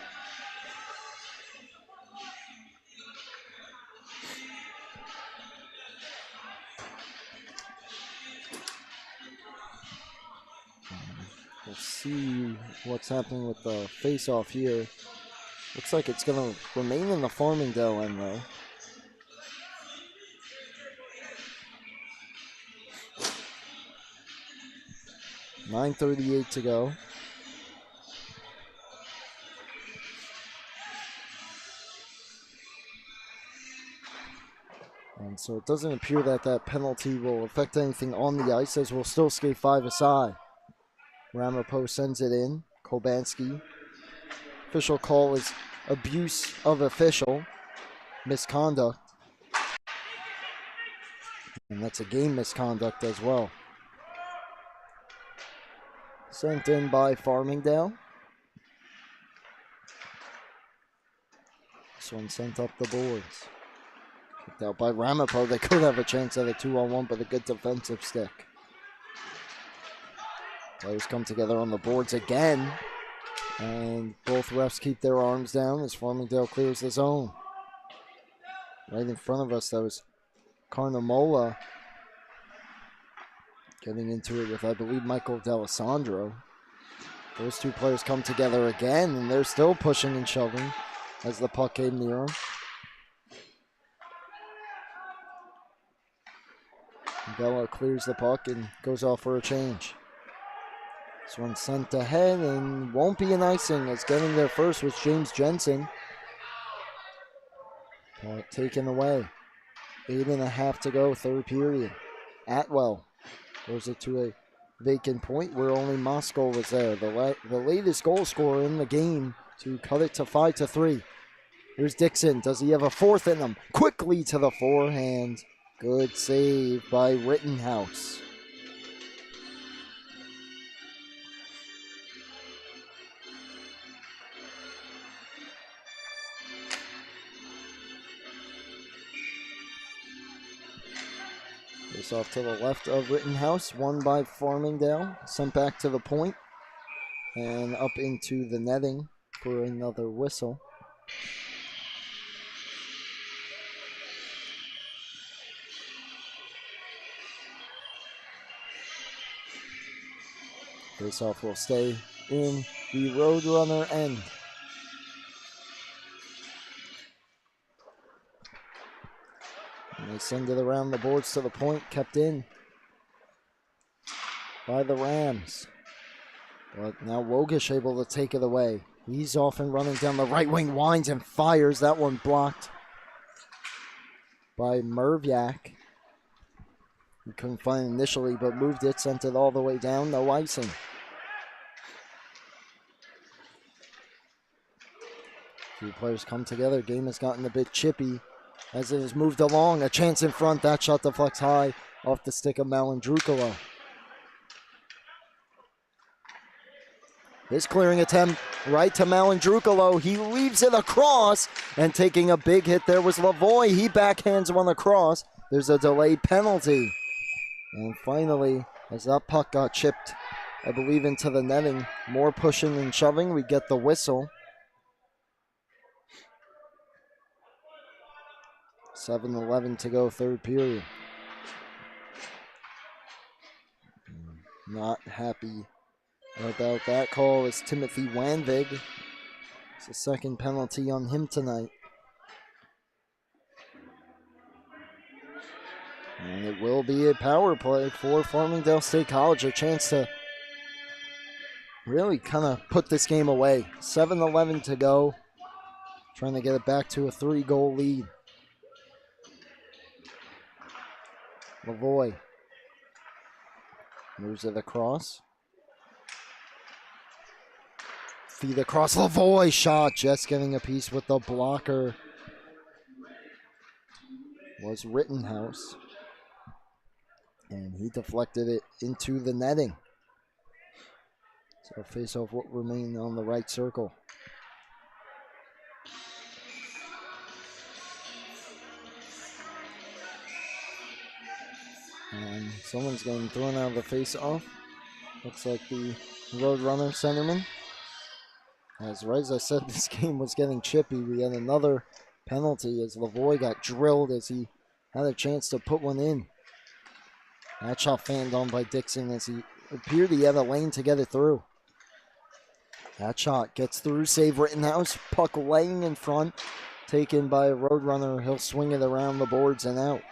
We'll see what's happening with the face-off here. Looks like it's going to remain in the Farmingdale end, though. .9:38 to go. And so it doesn't appear that that penalty will affect anything on the ice, as we'll still skate 5 aside. Ramapo sends it in. Kolbanski. Official call is abuse of official. Misconduct. And that's a game misconduct as well. Sent in by Farmingdale. This one sent up the boards. Kicked out by Ramapo. They could have a chance at a 2-on-1, but a good defensive stick. Players come together on the boards again. And both refs keep their arms down as Farmingdale clears the zone. Right in front of us, that was Carnamola getting into it with, I believe, Michael D'Alessandro. Those two players come together again, and they're still pushing and shoving as the puck came near them. Bella clears the puck and goes off for a change. This one sent ahead and won't be an icing, as getting there first was James Jensen. Point taken away. 8.5 to go, third period. Atwell goes it to a vacant point where only Moscow was there. The latest goal scorer in the game to cut it to 5-3. Here's Dixon. Does he have a fourth in him? Quickly to the forehand. Good save by Rittenhouse. This off to the left of Rittenhouse, won by Farmingdale, sent back to the point, and up into the netting for another whistle. Face off will stay in the Roadrunner end. And they send it around the boards to the point, kept in by the Rams. But now Wogish able to take it away. He's off and running down the right wing, winds and fires. That one blocked by Mervyak. He couldn't find it initially, but moved it, sent it all the way down, no icing. Two players come together. Game has gotten a bit chippy as it has moved along. A chance in front. That shot deflects high off the stick of Malandrukala. His clearing attempt right to Malandrukalo. He leaves it across, and taking a big hit there was Lavoie. He backhands one across. There's a delayed penalty. And finally, as that puck got chipped, I believe, into the netting, more pushing and shoving, we get the whistle. 7:11 to go, third period. Not happy about that call is Timothy Wanvig. It's the second penalty on him tonight. And it will be a power play for Farmingdale State College, a chance to really kind of put this game away. 7:11 to go, trying to get it back to a 3-goal lead. Lavoie moves it across. Feed across, Lavoie shot, just getting a piece with the blocker was Rittenhouse. And he deflected it into the netting. So face-off will remain on the right circle. And someone's getting thrown out of the face-off. Looks like the Roadrunner centerman. As right as I said, this game was getting chippy. We had another penalty as Lavoie got drilled as he had a chance to put one in. That shot fanned on by Dixon as he appeared he had a lane to get it through. That shot gets through, save Rittenhouse. Puck laying in front, taken by a Roadrunner. He'll swing it around the boards and out.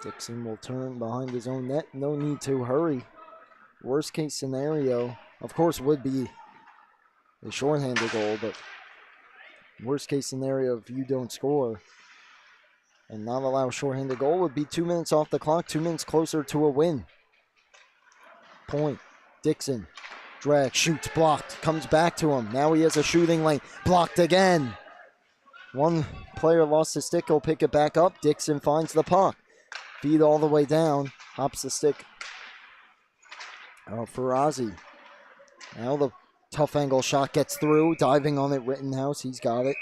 Dixon will turn behind his own net. No need to hurry. Worst case scenario, of course, would be a shorthanded goal, but worst case scenario, if you don't score and not allow a shorthanded goal, would be 2 minutes off the clock, 2 minutes closer to a win. Point. Dixon. Drag, shoots, blocked, comes back to him. Now he has a shooting lane. Blocked again. One player lost his stick. He'll pick it back up. Dixon finds the puck. Feed all the way down. Hops the stick for Ozzie. Now the tough angle shot gets through. Diving on it, Rittenhouse. He's got it.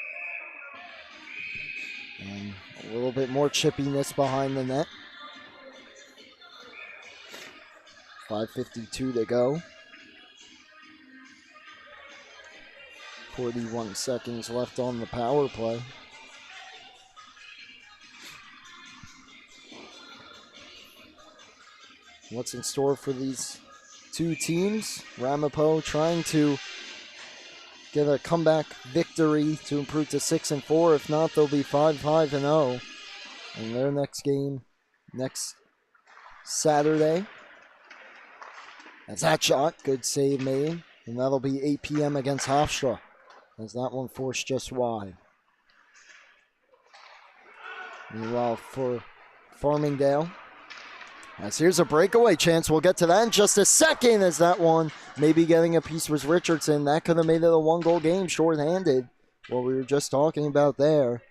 And a little bit more chippiness behind the net. 5:52 to go. 41 seconds left on the power play. What's in store for these two teams? Ramapo trying to get a comeback victory to improve to 6-4. If not, they'll be 5-5-0 in their next game next Saturday. That's that shot. Good save made. And that'll be 8 p.m. against Hofstra, as that one forced just wide. Meanwhile, for Farmingdale, as here's a breakaway chance. We'll get to that in just a second, as that one maybe getting a piece was Richardson. That could have made it a 1-goal game shorthanded. What we were just talking about there.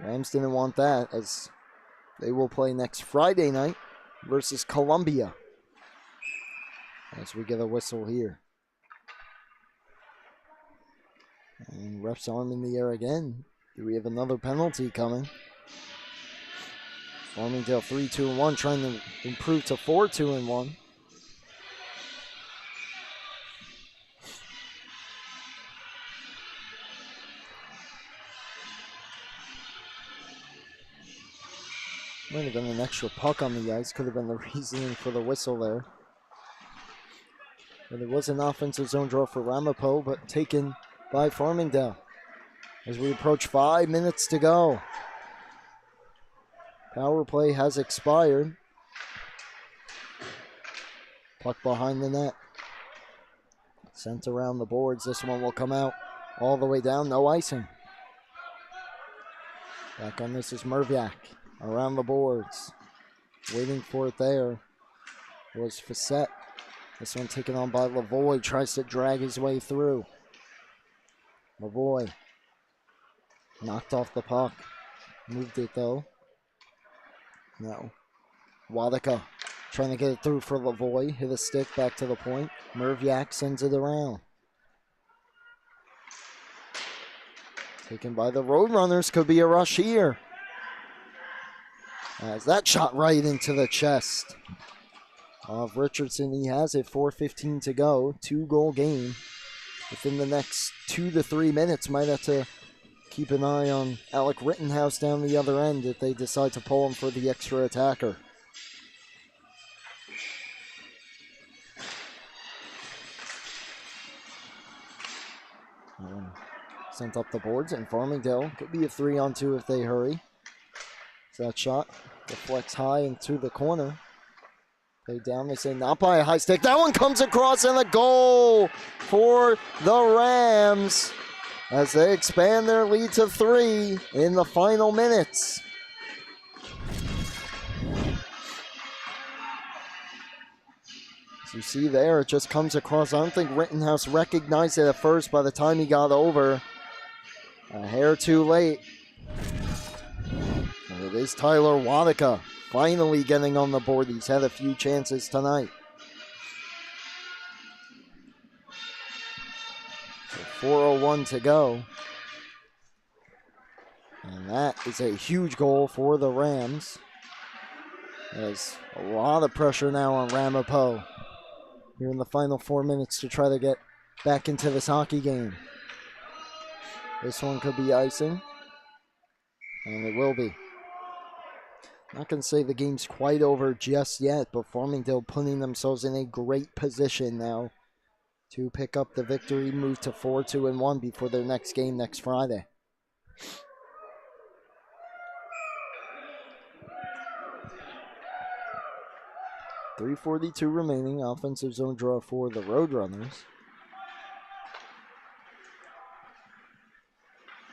Rams didn't want that, as they will play next Friday night versus Columbia. As we get a whistle here. And ref's arm in the air again. Do we have another penalty coming? Farmingdale 3-2-1, trying to improve to 4-2-1. Might have been an extra puck on the ice. Could have been the reasoning for the whistle there. But it was an offensive zone draw for Ramapo, but taken by Farmingdale. As we approach 5 minutes to go. Power play has expired. Puck behind the net. Sent around the boards. This one will come out all the way down. No icing. Back on this is Merviak. Around the boards. Waiting for it there was Facette. This one taken on by Lavoie. Tries to drag his way through. Lavoie. Knocked off the puck. Moved it though. No. Wadika trying to get it through for Lavoie. Hit a stick back to the point. Merviak sends it around. Taken by the Roadrunners. Could be a rush here. As that shot right into the chest of Richardson. He has it. 4:15 to go. 2-goal game. Within the next 2 to 3 minutes, might have to keep an eye on Alec Rittenhouse down the other end if they decide to pull him for the extra attacker. Sent up the boards, and Farmingdale could be a 3-on-2 if they hurry. So that shot deflects high into the corner. Play down, they say not by a high stick. That one comes across, and a goal for the Rams as they expand their lead to 3 in the final minutes. As you see there, it just comes across. I don't think Rittenhouse recognized it at first by the time he got over. A hair too late. And it is Tyler Wadika finally getting on the board. He's had a few chances tonight. So 4:01 to go. And that is a huge goal for the Rams. There's a lot of pressure now on Ramapo here in the final 4 minutes to try to get back into this hockey game. This one could be icing, and it will be. Not going to say the game's quite over just yet, but Farmingdale putting themselves in a great position now to pick up the victory, move to 4-2-1 before their next game next Friday. .342 remaining. Offensive zone draw for the Roadrunners.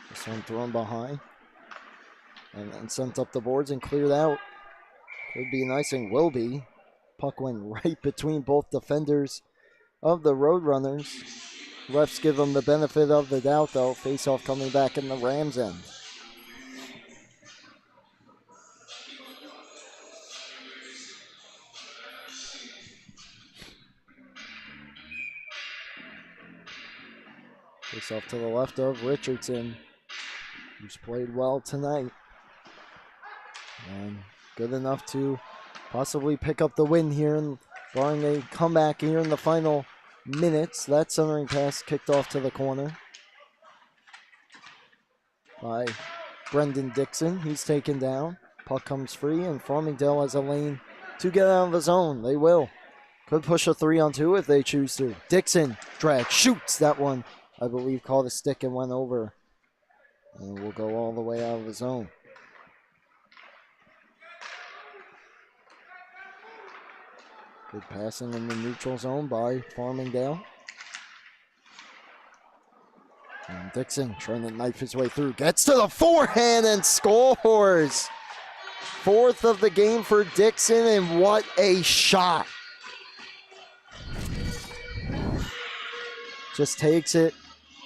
This one thrown behind. And then sent up the boards and cleared out. Could be an icing, will be. Puck went right between both defenders of the Roadrunners. Refs give them the benefit of the doubt, though. Face-off coming back in the Rams' end. Face-off to the left of Richardson, who's played well tonight. And good enough to possibly pick up the win here, and barring a comeback here in the final minutes. That centering pass kicked off to the corner by Brendan Dixon. He's taken down. Puck comes free, and Farmingdale has a lane to get out of the zone. They will. Could push a 3-on-2 if they choose to. Dixon drag, shoots. That one, I believe, caught a stick and went over. And will go all the way out of the zone. Good passing in the neutral zone by Farmingdale. And Dixon trying to knife his way through. Gets to the forehand and scores. 4th of the game for Dixon, and what a shot. Just takes it.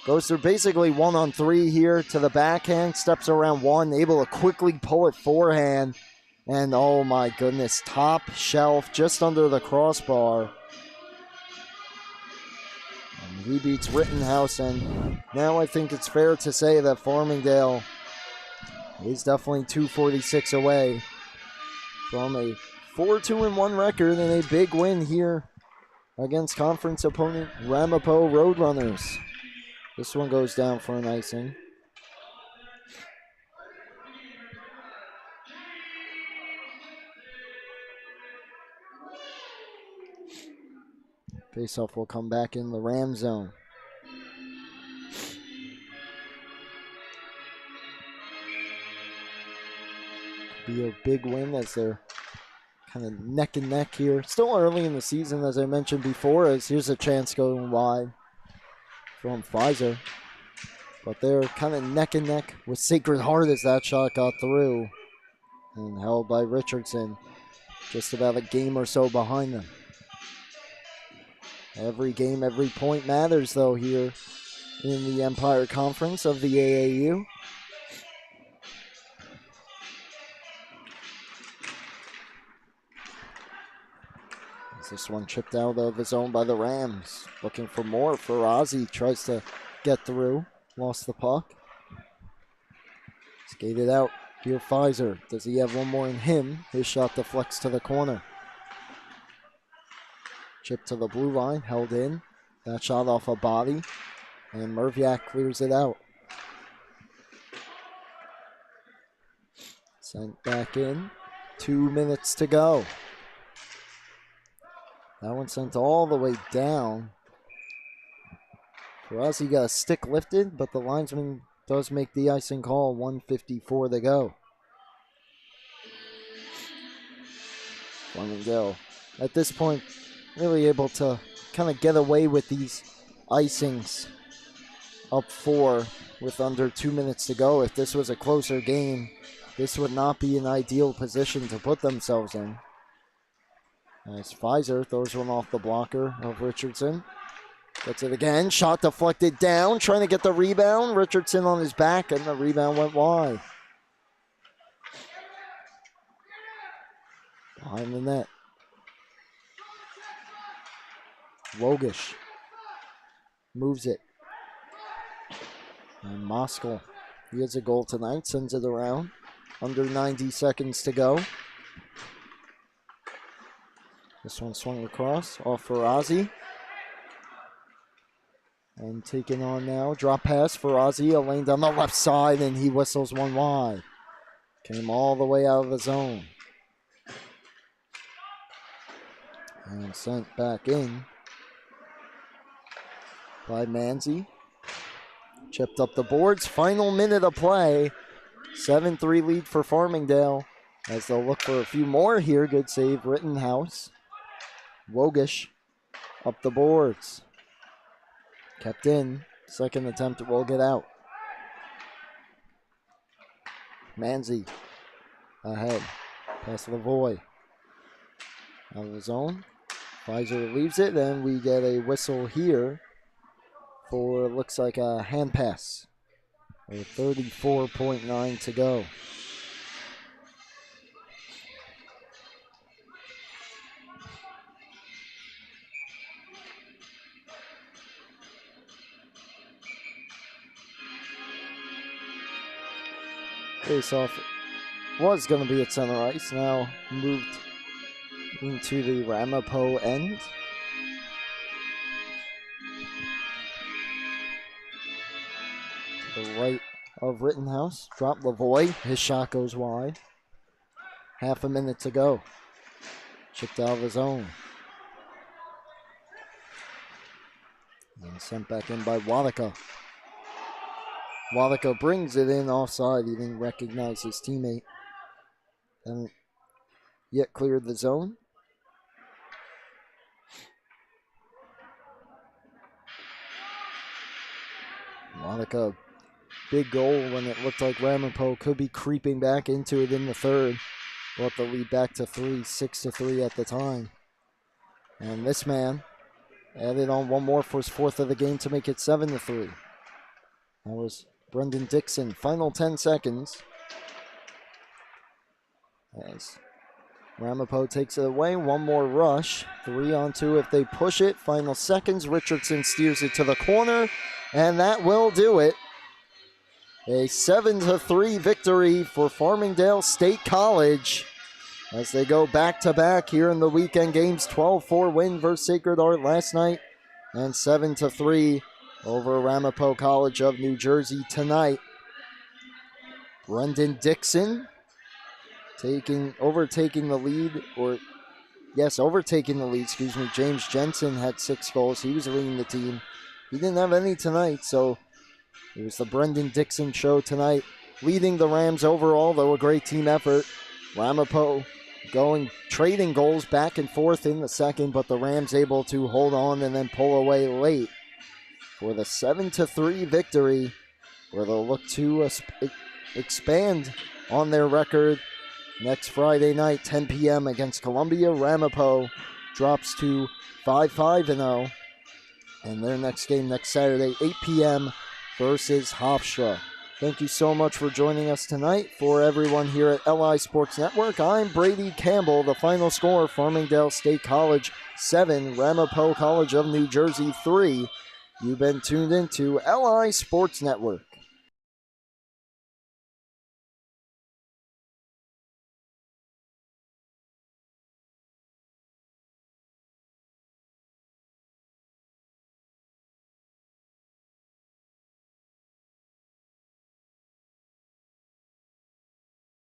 Goes through basically 1-on-3 here to the backhand. Steps around one. Able to quickly pull it forehand. And oh my goodness, top shelf just under the crossbar. And he beats Rittenhouse, and now I think it's fair to say that Farmingdale is definitely 246 away from a 4-2-1 record and a big win here against conference opponent Ramapo Roadrunners. This one goes down for an icing. Faceoff will come back in the Ram zone. Could be a big win as they're kind of neck and neck here. Still early in the season, as I mentioned before, as here's a chance going wide from Pfizer. But they're kind of neck and neck with Sacred Heart as that shot got through and held by Richardson. Just about a game or so behind them. Every game, every point matters, though, here in the Empire Conference of the AAU. This one chipped out of the zone by the Rams. Looking for more. Farazi tries to get through. Lost the puck. Skated out. Here Pfizer. Does he have one more in him? His shot deflects to the corner. Chip to the blue line. Held in. That shot off a body. And Merviak clears it out. Sent back in. 2 minutes to go. That one sent all the way down. Farazi got a stick lifted, but the linesman does make the icing call. 1:54 to go. Farmingdale, at this point, really able to kind of get away with these icings. Up 4 with under 2 minutes to go. If this was a closer game, this would not be an ideal position to put themselves in. As Pfizer throws one off the blocker of Richardson. Gets it again. Shot deflected down. Trying to get the rebound. Richardson on his back, and the rebound went wide. Behind the net. Wogish moves it. And Moskal, he has a goal tonight. Sends it around. Under 90 seconds to go. This one swung across, off Farazi. And taken on now, drop pass Farazi, a lane down the left side, and he whistles one wide. Came all the way out of the zone. And sent back in by Manzi. Chipped up the boards, final minute of play. 7-3 lead for Farmingdale as they'll look for a few more here. Good save, Rittenhouse. Wogish up the boards. Kept in. Second attempt will get out. Manzi ahead. Pass Lavoie. Out of the zone. Pfizer leaves it, and we get a whistle here for, looks like a hand pass. With 34.9 to go. Face-off was going to be at center ice, now moved into the Ramapo end. To the right of Rittenhouse. Drop Lavoie. His shot goes wide. Half a minute to go. Chipped out of the zone. And sent back in by Wadika. Wadika brings it in offside. He didn't recognize his teammate. Hasn't yet cleared the zone. Wadika, big goal when it looked like Ramapo could be creeping back into it in the third. Brought the lead back to 3, 6-3 at the time. And this man added on one more for his fourth of the game to make it 7-3. That was Brendan Dixon. Final 10 seconds. As Ramapo takes it away. One more rush. 3-on-2 if they push it. Final seconds. Richardson steers it to the corner. And that will do it. A 7-3 victory for Farmingdale State College as they go back-to-back here in the weekend games. 12-4 win versus Sacred Heart last night, and 7-3 over Ramapo College of New Jersey tonight. Brendan Dixon overtaking the lead. James Jensen had 6 goals. He was leading the team. He didn't have any tonight, so it was the Brendan Dixon show tonight, leading the Rams overall, though a great team effort. Ramapo trading goals back and forth in the second, but the Rams able to hold on and then pull away late for the 7-3 victory, where they'll look to expand on their record next Friday night, 10 p.m. against Columbia. Ramapo drops to 5-5-0, and their next game next Saturday, 8 p.m. versus Hofstra. Thank you so much for joining us tonight. For everyone here at LI Sports Network, I'm Brady Campbell. The final score, Farmingdale State College 7, Ramapo College of New Jersey 3. You've been tuned into LI Sports Network.